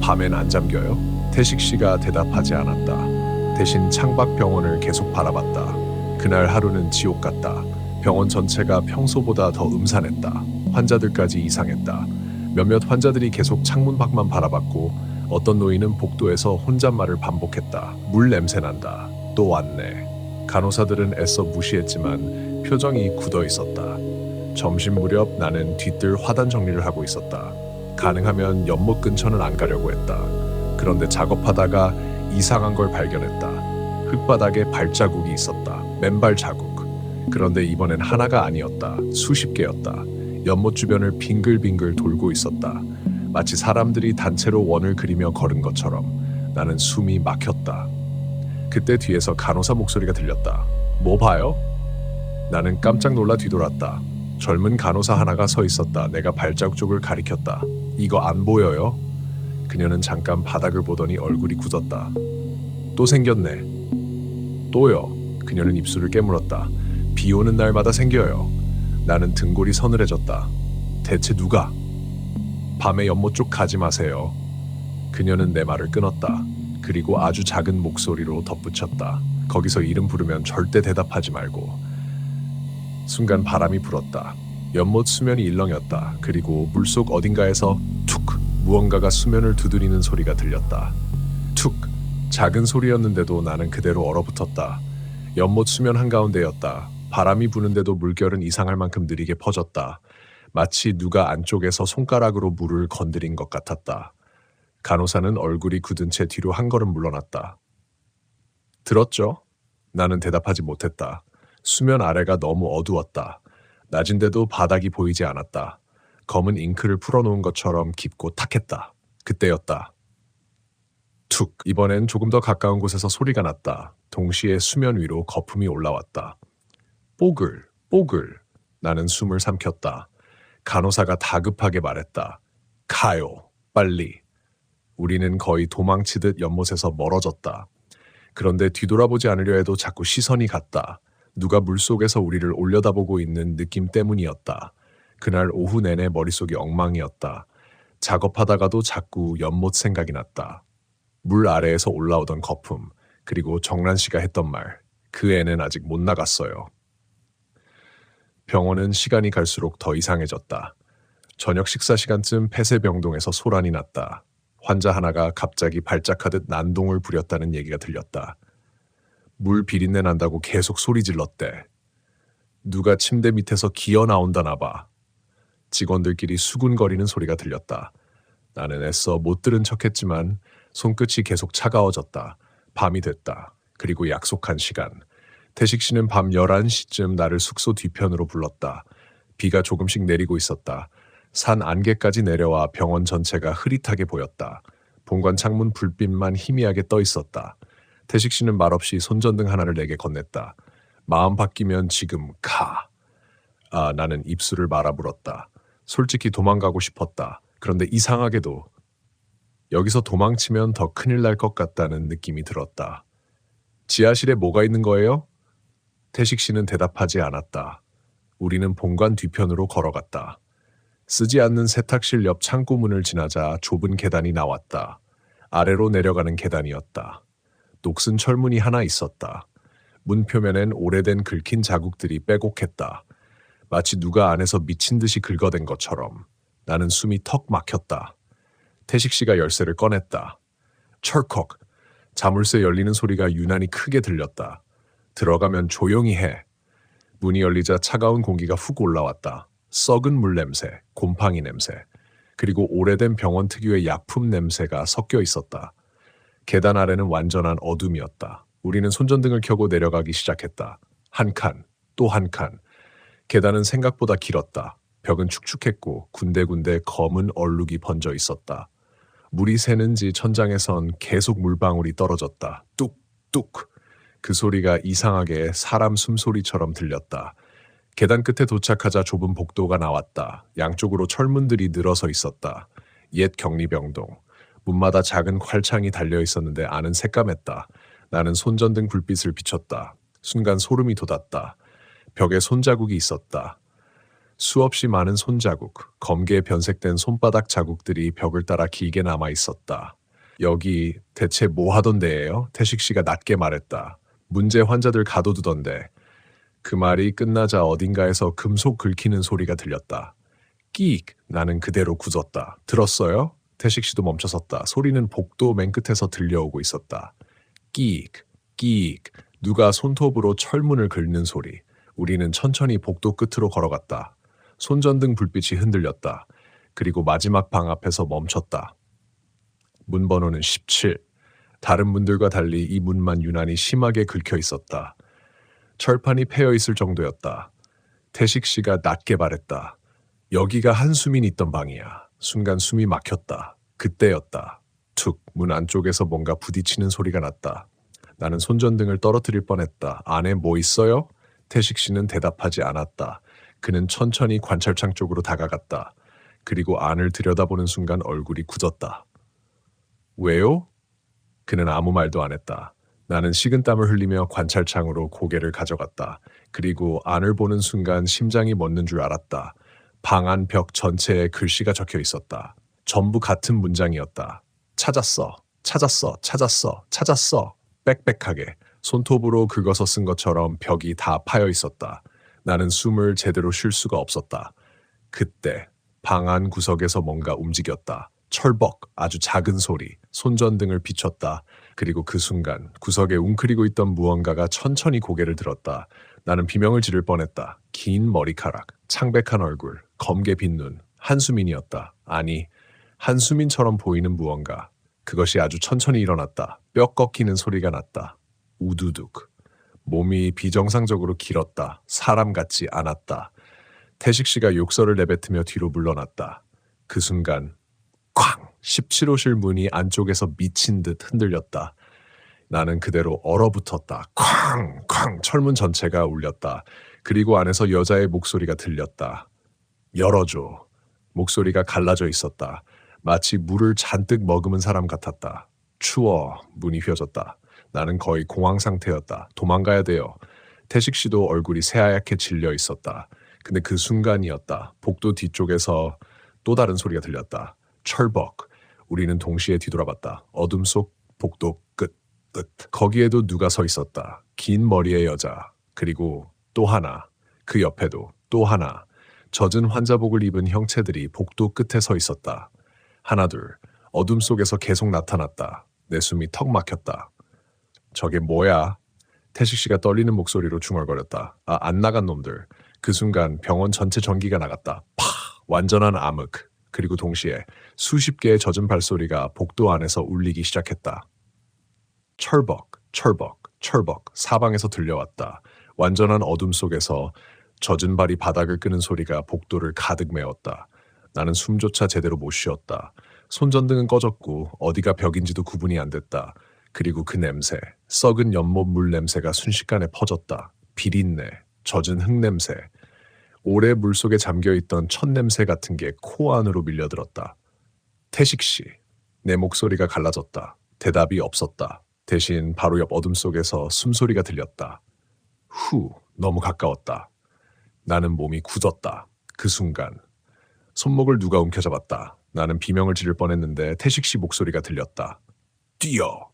밤엔 안 잠겨요? 태식 씨가 대답하지 않았다. 대신 창밖 병원을 계속 바라봤다. 그날 하루는 지옥 같다. 병원 전체가 평소보다 더 음산했다. 환자들까지 이상했다. 몇몇 환자들이 계속 창문 밖만 바라봤고 어떤 노인은 복도에서 혼잣말을 반복했다. 물 냄새 난다. 또 왔네. 간호사들은 애써 무시했지만 표정이 굳어 있었다. 점심 무렵 나는 뒤뜰 화단 정리를 하고 있었다. 가능하면 연못 근처는 안 가려고 했다. 그런데 작업하다가 이상한 걸 발견했다. 흙바닥에 발자국이 있었다. 맨발 자국. 그런데 이번엔 하나가 아니었다. 수십 개였다. 연못 주변을 빙글빙글 돌고 있었다. 마치 사람들이 단체로 원을 그리며 걸은 것처럼. 나는 숨이 막혔다. 그때 뒤에서 간호사 목소리가 들렸다. 뭐 봐요? 나는 깜짝 놀라 뒤돌았다. 젊은 간호사 하나가 서 있었다. 내가 발자국 쪽을 가리켰다. 이거 안 보여요? 그녀는 잠깐 바닥을 보더니 얼굴이 굳었다. 또 생겼네. 또요. 그녀는 입술을 깨물었다. 비 오는 날마다 생겨요. 나는 등골이 서늘해졌다. 대체 누가? 밤에 연못 쪽 가지 마세요. 그녀는 내 말을 끊었다. 그리고 아주 작은 목소리로 덧붙였다. 거기서 이름 부르면 절대 대답하지 말고. 순간 바람이 불었다. 연못 수면이 일렁였다. 그리고 물속 어딘가에서 툭! 무언가가 수면을 두드리는 소리가 들렸다. 툭! 작은 소리였는데도 나는 그대로 얼어붙었다. 연못 수면 한가운데였다. 바람이 부는데도 물결은 이상할 만큼 느리게 퍼졌다. 마치 누가 안쪽에서 손가락으로 물을 건드린 것 같았다. 간호사는 얼굴이 굳은 채 뒤로 한 걸음 물러났다. 들었죠? 나는 대답하지 못했다. 수면 아래가 너무 어두웠다. 낮인데도 바닥이 보이지 않았다. 검은 잉크를 풀어놓은 것처럼 깊고 탁했다. 그때였다. 툭! 이번엔 조금 더 가까운 곳에서 소리가 났다. 동시에 수면 위로 거품이 올라왔다. 뽀글, 뽀글. 나는 숨을 삼켰다. 간호사가 다급하게 말했다. 가요, 빨리. 우리는 거의 도망치듯 연못에서 멀어졌다. 그런데 뒤돌아보지 않으려 해도 자꾸 시선이 갔다. 누가 물속에서 우리를 올려다보고 있는 느낌 때문이었다. 그날 오후 내내 머릿속이 엉망이었다. 작업하다가도 자꾸 연못 생각이 났다. 물 아래에서 올라오던 거품, 그리고 정란 씨가 했던 말, 그 애는 아직 못 나갔어요. 병원은 시간이 갈수록 더 이상해졌다. 저녁 식사 시간쯤 폐쇄병동에서 소란이 났다. 환자 하나가 갑자기 발작하듯 난동을 부렸다는 얘기가 들렸다. 물 비린내 난다고 계속 소리 질렀대. 누가 침대 밑에서 기어 나온다나 봐. 직원들끼리 수군거리는 소리가 들렸다. 나는 애써 못 들은 척했지만 손끝이 계속 차가워졌다. 밤이 됐다. 그리고 약속한 시간. 태식 씨는 밤 11시쯤 나를 숙소 뒤편으로 불렀다. 비가 조금씩 내리고 있었다. 산 안개까지 내려와 병원 전체가 흐릿하게 보였다. 본관 창문 불빛만 희미하게 떠 있었다. 태식 씨는 말없이 손전등 하나를 내게 건넸다. 마음 바뀌면 지금 가. 나는 입술을 말아물었다. 솔직히 도망가고 싶었다. 그런데 이상하게도 여기서 도망치면 더 큰일 날 것 같다는 느낌이 들었다. 지하실에 뭐가 있는 거예요? 태식 씨는 대답하지 않았다. 우리는 본관 뒤편으로 걸어갔다. 쓰지 않는 세탁실 옆 창고 문을 지나자 좁은 계단이 나왔다. 아래로 내려가는 계단이었다. 녹슨 철문이 하나 있었다. 문 표면엔 오래된 긁힌 자국들이 빼곡했다. 마치 누가 안에서 미친 듯이 긁어댄 것처럼. 나는 숨이 턱 막혔다. 태식 씨가 열쇠를 꺼냈다. 철컥! 자물쇠 열리는 소리가 유난히 크게 들렸다. 들어가면 조용히 해. 문이 열리자 차가운 공기가 훅 올라왔다. 썩은 물 냄새, 곰팡이 냄새, 그리고 오래된 병원 특유의 약품 냄새가 섞여 있었다. 계단 아래는 완전한 어둠이었다. 우리는 손전등을 켜고 내려가기 시작했다. 한 칸, 또 한 칸. 계단은 생각보다 길었다. 벽은 축축했고 군데군데 검은 얼룩이 번져 있었다. 물이 새는지 천장에선 계속 물방울이 떨어졌다. 뚝뚝. 그 소리가 이상하게 사람 숨소리처럼 들렸다. 계단 끝에 도착하자 좁은 복도가 나왔다. 양쪽으로 철문들이 늘어서 있었다. 옛 격리병동. 문마다 작은 활창이 달려 있었는데 안은 새까맸다. 나는 손전등 불빛을 비췄다. 순간 소름이 돋았다. 벽에 손자국이 있었다. 수없이 많은 손자국, 검게 변색된 손바닥 자국들이 벽을 따라 길게 남아 있었다. 여기 대체 뭐 하던 데예요? 태식 씨가 낮게 말했다. 문제 환자들 가둬두던데. 그 말이 끝나자 어딘가에서 금속 긁히는 소리가 들렸다. 끼익! 나는 그대로 굳었다. 들었어요? 태식 씨도 멈춰섰다. 소리는 복도 맨 끝에서 들려오고 있었다. 끼익! 끼익! 누가 손톱으로 철문을 긁는 소리. 우리는 천천히 복도 끝으로 걸어갔다. 손전등 불빛이 흔들렸다. 그리고 마지막 방 앞에서 멈췄다. 문 번호는 17. 다른 문들과 달리 이 문만 유난히 심하게 긁혀 있었다. 철판이 패여 있을 정도였다. 태식 씨가 낮게 말했다. 여기가 한수민 있던 방이야. 순간 숨이 막혔다. 그때였다. 툭, 문 안쪽에서 뭔가 부딪히는 소리가 났다. 나는 손전등을 떨어뜨릴 뻔했다. 안에 뭐 있어요? 태식 씨는 대답하지 않았다. 그는 천천히 관찰창 쪽으로 다가갔다. 그리고 안을 들여다보는 순간 얼굴이 굳었다. 왜요? 그는 아무 말도 안 했다. 나는 식은땀을 흘리며 관찰창으로 고개를 가져갔다. 그리고 안을 보는 순간 심장이 멎는 줄 알았다. 방 안 벽 전체에 글씨가 적혀 있었다. 전부 같은 문장이었다. 찾았어, 찾았어, 찾았어, 찾았어. 빽빽하게 손톱으로 긁어서 쓴 것처럼 벽이 다 파여 있었다. 나는 숨을 제대로 쉴 수가 없었다. 그때 방 안 구석에서 뭔가 움직였다. 철벅, 아주 작은 소리, 손전등을 비췄다. 그리고 그 순간 구석에 웅크리고 있던 무언가가 천천히 고개를 들었다. 나는 비명을 지를 뻔했다. 긴 머리카락, 창백한 얼굴, 검게 빈 눈, 한수민이었다. 아니, 한수민처럼 보이는 무언가. 그것이 아주 천천히 일어났다. 뼈 꺾이는 소리가 났다. 우두둑. 몸이 비정상적으로 길었다. 사람 같지 않았다. 태식 씨가 욕설을 내뱉으며 뒤로 물러났다. 그 순간 쾅! 17호실 문이 안쪽에서 미친 듯 흔들렸다. 나는 그대로 얼어붙었다. 쾅! 쾅! 철문 전체가 울렸다. 그리고 안에서 여자의 목소리가 들렸다. 열어줘. 목소리가 갈라져 있었다. 마치 물을 잔뜩 머금은 사람 같았다. 추워. 문이 휘어졌다. 나는 거의 공황 상태였다. 도망가야 돼요. 태식 씨도 얼굴이 새하얗게 질려 있었다. 근데 그 순간이었다. 복도 뒤쪽에서 또 다른 소리가 들렸다. 철벅. 우리는 동시에 뒤돌아봤다. 어둠 속 복도 끝. 거기에도 누가 서 있었다. 긴 머리의 여자. 그리고 또 하나. 그 옆에도 또 하나. 젖은 환자복을 입은 형체들이 복도 끝에 서 있었다. 하나 둘. 어둠 속에서 계속 나타났다. 내 숨이 턱 막혔다. 저게 뭐야? 태식 씨가 떨리는 목소리로 중얼거렸다. 안 나간 놈들. 그 순간 병원 전체 전기가 나갔다. 파! 완전한 암흑. 그리고 동시에 수십 개의 젖은 발소리가 복도 안에서 울리기 시작했다. 철벅, 철벅, 철벅. 사방에서 들려왔다. 완전한 어둠 속에서 젖은 발이 바닥을 끄는 소리가 복도를 가득 메웠다. 나는 숨조차 제대로 못 쉬었다. 손전등은 꺼졌고 어디가 벽인지도 구분이 안 됐다. 그리고 그 냄새, 썩은 연못 물 냄새가 순식간에 퍼졌다. 비린내, 젖은 흙 냄새. 오래 물속에 잠겨있던 첫 냄새 같은 게 코 안으로 밀려들었다. 태식 씨. 내 목소리가 갈라졌다. 대답이 없었다. 대신 바로 옆 어둠 속에서 숨소리가 들렸다. 후, 너무 가까웠다. 나는 몸이 굳었다. 그 순간. 손목을 누가 움켜잡았다. 나는 비명을 지를 뻔했는데 태식 씨 목소리가 들렸다. 뛰어!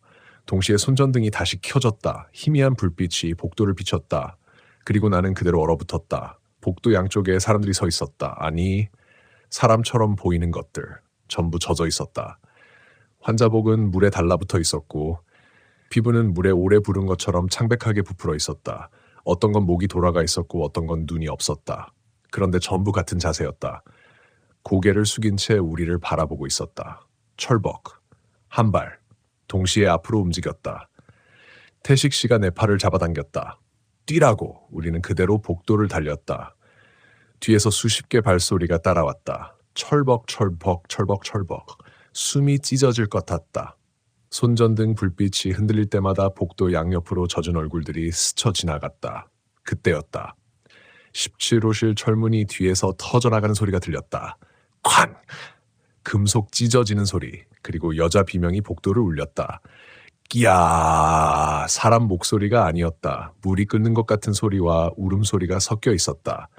동시에 손전등이 다시 켜졌다. 희미한 불빛이 복도를 비췄다. 그리고 나는 그대로 얼어붙었다. 복도 양쪽에 사람들이 서 있었다. 아니, 사람처럼 보이는 것들. 전부 젖어 있었다. 환자복은 물에 달라붙어 있었고 피부는 물에 오래 부른 것처럼 창백하게 부풀어 있었다. 어떤 건 목이 돌아가 있었고 어떤 건 눈이 없었다. 그런데 전부 같은 자세였다. 고개를 숙인 채 우리를 바라보고 있었다. 철벅. 한 발. 동시에 앞으로 움직였다. 태식 씨가 내 팔을 잡아당겼다. 뛰라고. 우리는 그대로 복도를 달렸다. 뒤에서 수십 개 발소리가 따라왔다. 철벅 철벅 철벅 철벅. 숨이 찢어질 것 같았다. 손전등 불빛이 흔들릴 때마다 복도 양옆으로 젖은 얼굴들이 스쳐 지나갔다. 그때였다. 17호실 철문이 뒤에서 터져나가는 소리가 들렸다. 쾅! 금속 찢어지는 소리. 그리고 여자 비명이 복도를 울렸다. 끼야! 사람 목소리가 아니었다. 물이 끓는 것 같은 소리와 울음소리가 섞여 있었다.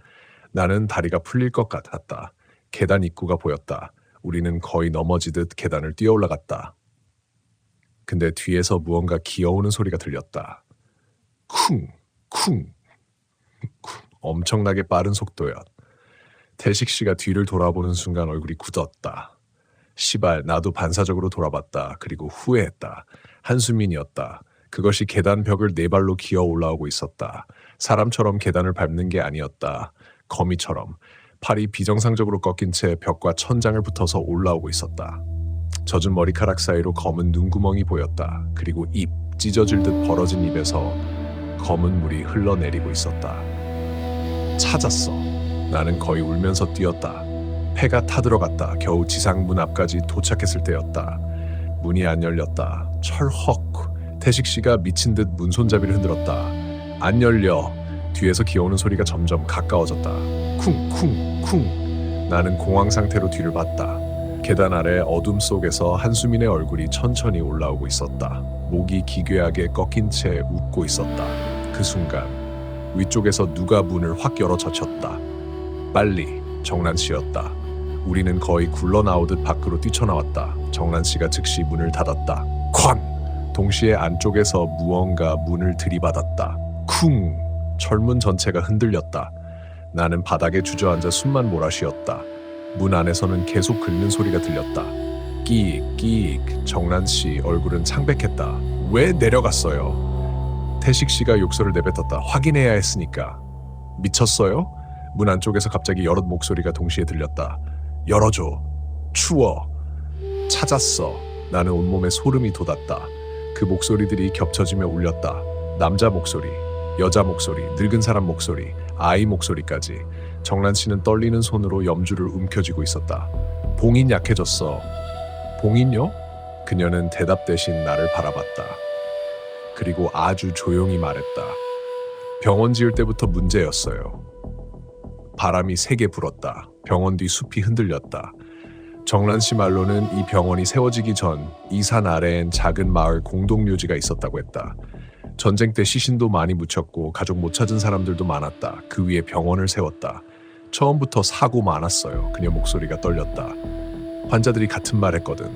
나는 다리가 풀릴 것 같았다. 계단 입구가 보였다. 우리는 거의 넘어지듯 계단을 뛰어 올라갔다. 근데 뒤에서 무언가 기어오는 소리가 들렸다. 쿵! 쿵! 쿵. 엄청나게 빠른 속도였. 태식 씨가 뒤를 돌아보는 순간 얼굴이 굳었다. 시발, 나도 반사적으로 돌아봤다. 그리고 후회했다. 한수민이었다. 그것이 계단 벽을 네 발로 기어 올라오고 있었다. 사람처럼 계단을 밟는 게 아니었다. 거미처럼 팔이 비정상적으로 꺾인 채 벽과 천장을 붙어서 올라오고 있었다. 젖은 머리카락 사이로 검은 눈구멍이 보였다. 그리고 입, 찢어질 듯 벌어진 입에서 검은 물이 흘러내리고 있었다. 찾았어. 나는 거의 울면서 뛰었다. 폐가 타들어갔다. 겨우 지상문 앞까지 도착했을 때였다. 문이 안 열렸다. 철헉. 태식 씨가 미친 듯 문 손잡이를 흔들었다. 안 열려. 뒤에서 기어오는 소리가 점점 가까워졌다. 쿵쿵쿵. 나는 공황 상태로 뒤를 봤다. 계단 아래 어둠 속에서 한수민의 얼굴이 천천히 올라오고 있었다. 목이 기괴하게 꺾인 채 웃고 있었다. 그 순간 위쪽에서 누가 문을 확 열어 젖혔다. 빨리. 정란 씨였다. 우리는 거의 굴러나오듯 밖으로 뛰쳐나왔다. 정란 씨가 즉시 문을 닫았다. 쾅! 동시에 안쪽에서 무언가 문을 들이받았다. 쿵! 철문 전체가 흔들렸다. 나는 바닥에 주저앉아 숨만 몰아쉬었다. 문 안에서는 계속 긁는 소리가 들렸다. 끼익 끼익. 정란 씨 얼굴은 창백했다. 왜 내려갔어요? 태식 씨가 욕설을 내뱉었다. 확인해야 했으니까. 미쳤어요? 문 안쪽에서 갑자기 여럿 목소리가 동시에 들렸다. 열어줘. 추워. 찾았어. 나는 온몸에 소름이 돋았다. 그 목소리들이 겹쳐지며 울렸다. 남자 목소리, 여자 목소리, 늙은 사람 목소리, 아이 목소리까지. 정란 씨는 떨리는 손으로 염주를 움켜쥐고 있었다. 봉인 약해졌어. 봉인요? 그녀는 대답 대신 나를 바라봤다. 그리고 아주 조용히 말했다. 병원 지을 때부터 문제였어요. 바람이 세게 불었다. 병원 뒤 숲이 흔들렸다. 정란 씨 말로는 이 병원이 세워지기 전 이 산 아래엔 작은 마을 공동묘지가 있었다고 했다. 전쟁 때 시신도 많이 묻혔고 가족 못 찾은 사람들도 많았다. 그 위에 병원을 세웠다. 처음부터 사고 많았어요. 그녀 목소리가 떨렸다. 환자들이 같은 말 했거든.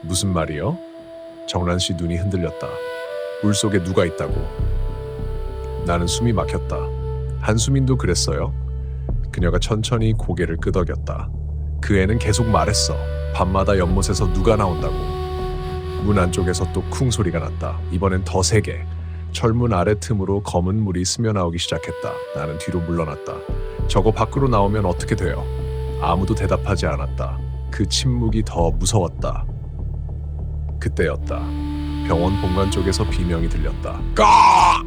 무슨 말이요? 정란 씨 눈이 흔들렸다. 물속에 누가 있다고. 나는 숨이 막혔다. 한수민도 그랬어요? 그녀가 천천히 고개를 끄덕였다. 그 애는 계속 말했어. 밤마다 연못에서 누가 나온다고. 문 안쪽에서 또 쿵 소리가 났다. 이번엔 더 세게. 철문 아래 틈으로 검은 물이 스며나오기 시작했다. 나는 뒤로 물러났다. 저거 밖으로 나오면 어떻게 돼요? 아무도 대답하지 않았다. 그 침묵이 더 무서웠다. 그때였다. 병원 본관 쪽에서 비명이 들렸다. 까!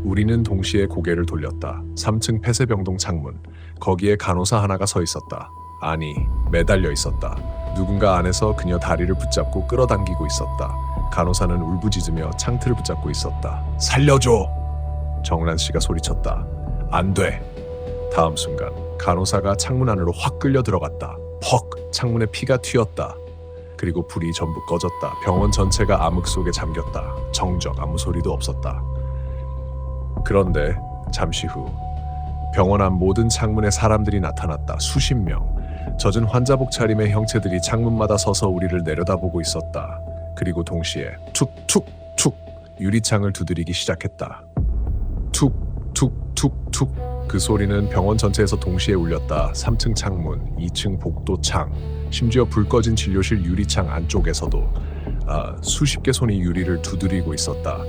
우리는 동시에 고개를 돌렸다. 3층 폐쇄병동 창문. 거기에 간호사 하나가 서 있었다. 아니, 매달려 있었다. 누군가 안에서 그녀 다리를 붙잡고 끌어당기고 있었다. 간호사는 울부짖으며 창틀을 붙잡고 있었다. 살려줘! 정란 씨가 소리쳤다. 안 돼! 다음 순간 간호사가 창문 안으로 확 끌려 들어갔다. 퍽! 창문에 피가 튀었다. 그리고 불이 전부 꺼졌다. 병원 전체가 암흑 속에 잠겼다. 정적, 아무 소리도 없었다. 그런데 잠시 후 병원 앞 모든 창문에 사람들이 나타났다. 수십 명. 젖은 환자복 차림의 형체들이 창문마다 서서 우리를 내려다보고 있었다. 그리고 동시에 툭툭툭 유리창을 두드리기 시작했다. 툭툭툭툭. 그 소리는 병원 전체에서 동시에 울렸다. 3층 창문, 2층 복도창, 심지어 불 꺼진 진료실 유리창 안쪽에서도 수십 개 손이 유리를 두드리고 있었다.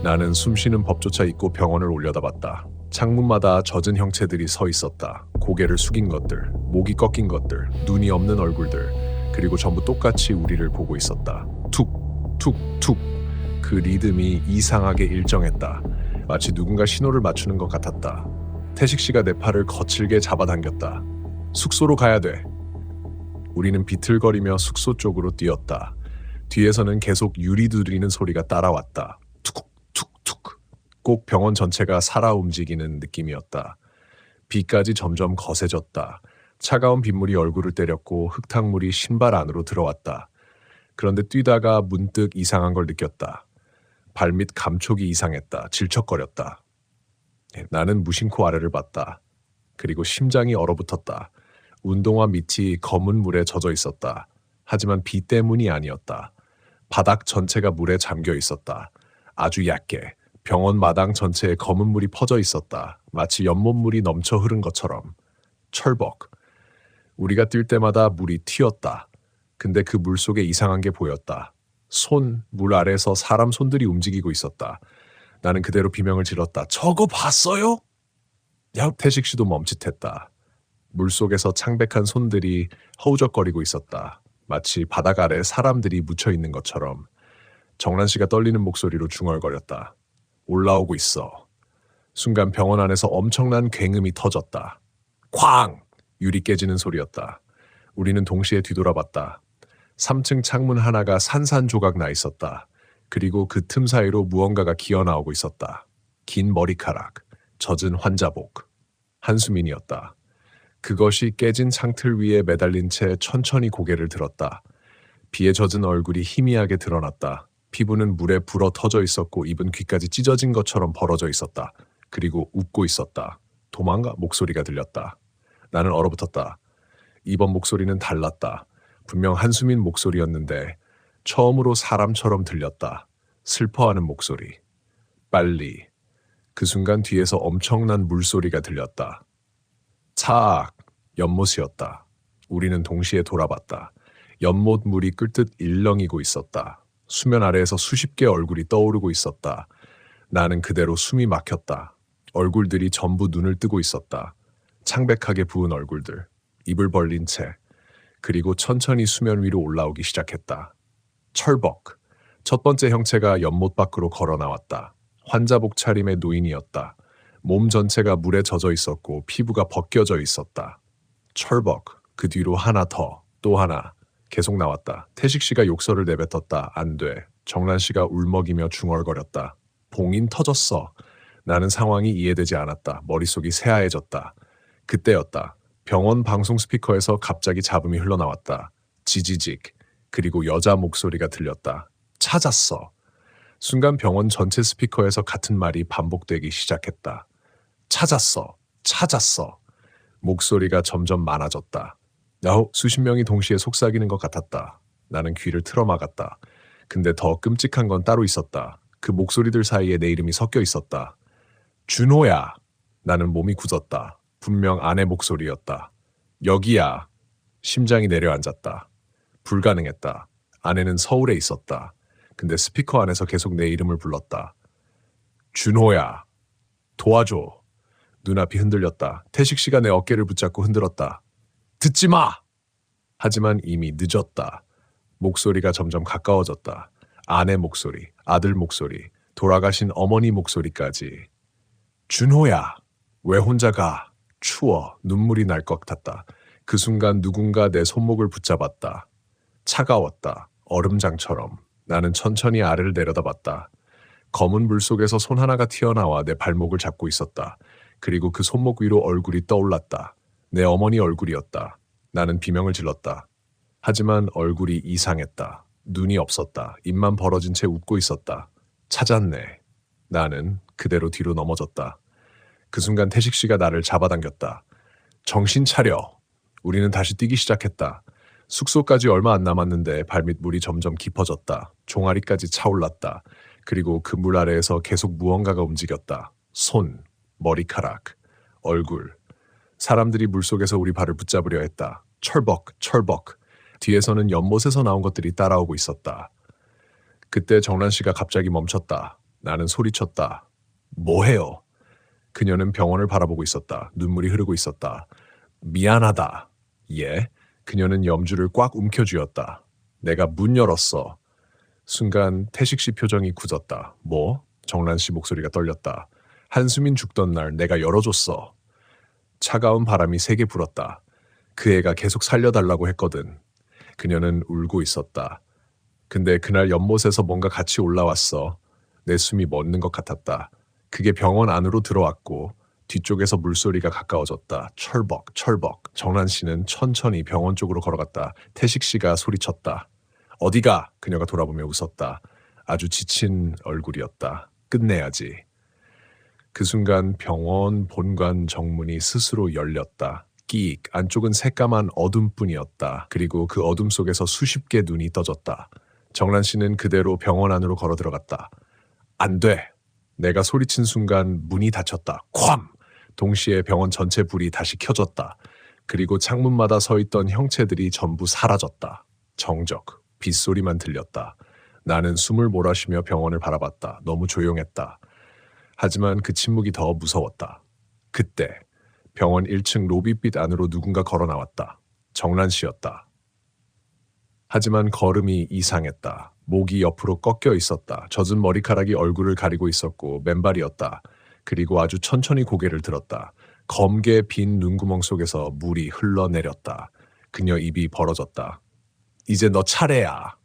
나는 숨쉬는 법조차 잊고 병원을 올려다봤다. 창문마다 젖은 형체들이 서 있었다. 고개를 숙인 것들, 목이 꺾인 것들, 눈이 없는 얼굴들, 그리고 전부 똑같이 우리를 보고 있었다. 툭, 툭, 툭. 그 리듬이 이상하게 일정했다. 마치 누군가 신호를 맞추는 것 같았다. 태식 씨가 내 팔을 거칠게 잡아당겼다. 숙소로 가야 돼. 우리는 비틀거리며 숙소 쪽으로 뛰었다. 뒤에서는 계속 유리 두드리는 소리가 따라왔다. 툭툭툭. 꼭 병원 전체가 살아 움직이는 느낌이었다. 비까지 점점 거세졌다. 차가운 빗물이 얼굴을 때렸고 흙탕물이 신발 안으로 들어왔다. 그런데 뛰다가 문득 이상한 걸 느꼈다. 발밑 감촉이 이상했다. 질척거렸다. 나는 무심코 아래를 봤다. 그리고 심장이 얼어붙었다. 운동화 밑이 검은 물에 젖어 있었다. 하지만 비 때문이 아니었다. 바닥 전체가 물에 잠겨 있었다. 아주 얕게. 병원 마당 전체에 검은 물이 퍼져 있었다. 마치 연못물이 넘쳐 흐른 것처럼. 철벅. 우리가 뛸 때마다 물이 튀었다. 근데 그 물 속에 이상한 게 보였다. 물 아래서 사람 손들이 움직이고 있었다. 나는 그대로 비명을 질렀다. 저거 봤어요? 태식 씨도 멈칫했다. 물속에서 창백한 손들이 허우적거리고 있었다. 마치 바닥 아래 사람들이 묻혀 있는 것처럼. 정란 씨가 떨리는 목소리로 중얼거렸다. 올라오고 있어. 순간 병원 안에서 엄청난 굉음이 터졌다. 쾅! 유리 깨지는 소리였다. 우리는 동시에 뒤돌아봤다. 3층 창문 하나가 산산조각 나 있었다. 그리고 그 틈 사이로 무언가가 기어나오고 있었다. 긴 머리카락, 젖은 환자복. 한수민이었다. 그것이 깨진 창틀 위에 매달린 채 천천히 고개를 들었다. 비에 젖은 얼굴이 희미하게 드러났다. 피부는 물에 불어 터져 있었고 입은 귀까지 찢어진 것처럼 벌어져 있었다. 그리고 웃고 있었다. 도망가 목소리가 들렸다. 나는 얼어붙었다. 이번 목소리는 달랐다. 분명 한수민 목소리였는데 처음으로 사람처럼 들렸다. 슬퍼하는 목소리. 빨리. 그 순간 뒤에서 엄청난 물소리가 들렸다. 차악! 연못이었다. 우리는 동시에 돌아봤다. 연못 물이 끓듯 일렁이고 있었다. 수면 아래에서 수십 개의 얼굴이 떠오르고 있었다. 나는 그대로 숨이 막혔다. 얼굴들이 전부 눈을 뜨고 있었다. 창백하게 부은 얼굴들, 입을 벌린 채. 그리고 천천히 수면 위로 올라오기 시작했다. 철벅. 첫 번째 형체가 연못 밖으로 걸어 나왔다. 환자복 차림의 노인이었다. 몸 전체가 물에 젖어 있었고 피부가 벗겨져 있었다. 철벅. 그 뒤로 하나 더, 또 하나. 계속 나왔다. 태식 씨가 욕설을 내뱉었다. 안 돼. 정란 씨가 울먹이며 중얼거렸다. 봉인 터졌어. 나는 상황이 이해되지 않았다. 머릿속이 새하얘졌다. 그때였다. 병원 방송 스피커에서 갑자기 잡음이 흘러나왔다. 지지직. 그리고 여자 목소리가 들렸다. 찾았어. 순간 병원 전체 스피커에서 같은 말이 반복되기 시작했다. 찾았어. 찾았어. 목소리가 점점 많아졌다. 수십 명이 동시에 속삭이는 것 같았다. 나는 귀를 틀어막았다. 근데 더 끔찍한 건 따로 있었다. 그 목소리들 사이에 내 이름이 섞여 있었다. 준호야. 나는 몸이 굳었다. 분명 아내 목소리였다. 여기야. 심장이 내려앉았다. 불가능했다. 아내는 서울에 있었다. 근데 스피커 안에서 계속 내 이름을 불렀다. 준호야. 도와줘. 눈앞이 흔들렸다. 태식 씨가 내 어깨를 붙잡고 흔들었다. 듣지 마! 하지만 이미 늦었다. 목소리가 점점 가까워졌다. 아내 목소리, 아들 목소리, 돌아가신 어머니 목소리까지. 준호야, 왜 혼자 가? 추워, 눈물이 날 것 같았다. 그 순간 누군가 내 손목을 붙잡았다. 차가웠다. 얼음장처럼. 나는 천천히 아래를 내려다봤다. 검은 물 속에서 손 하나가 튀어나와 내 발목을 잡고 있었다. 그리고 그 손목 위로 얼굴이 떠올랐다. 내 어머니 얼굴이었다. 나는 비명을 질렀다. 하지만 얼굴이 이상했다. 눈이 없었다. 입만 벌어진 채 웃고 있었다. 찾았네. 나는 그대로 뒤로 넘어졌다. 그 순간 태식 씨가 나를 잡아당겼다. 정신 차려. 우리는 다시 뛰기 시작했다. 숙소까지 얼마 안 남았는데 발밑물이 점점 깊어졌다. 종아리까지 차올랐다. 그리고 그 물 아래에서 계속 무언가가 움직였다. 손, 머리카락, 얼굴. 사람들이 물속에서 우리 발을 붙잡으려 했다. 철벅, 철벅. 뒤에서는 연못에서 나온 것들이 따라오고 있었다. 그때 정란 씨가 갑자기 멈췄다. 나는 소리쳤다. 뭐해요? 그녀는 병원을 바라보고 있었다. 눈물이 흐르고 있었다. 미안하다. 예? 그녀는 염주를 꽉 움켜쥐었다. 내가 문 열었어. 순간 태식 씨 표정이 굳었다. 뭐? 정란 씨 목소리가 떨렸다. 한수민 죽던 날 내가 열어줬어. 차가운 바람이 세게 불었다. 그 애가 계속 살려달라고 했거든. 그녀는 울고 있었다. 근데 그날 연못에서 뭔가 같이 올라왔어. 내 숨이 멎는 것 같았다. 그게 병원 안으로 들어왔고 뒤쪽에서 물소리가 가까워졌다. 철벅, 철벅. 정란 씨는 천천히 병원 쪽으로 걸어갔다. 태식 씨가 소리쳤다. 어디가? 그녀가 돌아보며 웃었다. 아주 지친 얼굴이었다. 끝내야지. 그 순간 병원 본관 정문이 스스로 열렸다. 끼익. 안쪽은 새까만 어둠뿐이었다. 그리고 그 어둠 속에서 수십 개 눈이 떠졌다. 정란 씨는 그대로 병원 안으로 걸어 들어갔다. 안 돼. 내가 소리친 순간 문이 닫혔다. 쾅! 동시에 병원 전체 불이 다시 켜졌다. 그리고 창문마다 서 있던 형체들이 전부 사라졌다. 정적. 빗소리만 들렸다. 나는 숨을 몰아쉬며 병원을 바라봤다. 너무 조용했다. 하지만 그 침묵이 더 무서웠다. 그때 병원 1층 로비빛 안으로 누군가 걸어 나왔다. 정란 씨였다. 하지만 걸음이 이상했다. 목이 옆으로 꺾여 있었다. 젖은 머리카락이 얼굴을 가리고 있었고 맨발이었다. 그리고 아주 천천히 고개를 들었다. 검게 빈 눈구멍 속에서 물이 흘러내렸다. 그녀 입이 벌어졌다. 이제 너 차례야.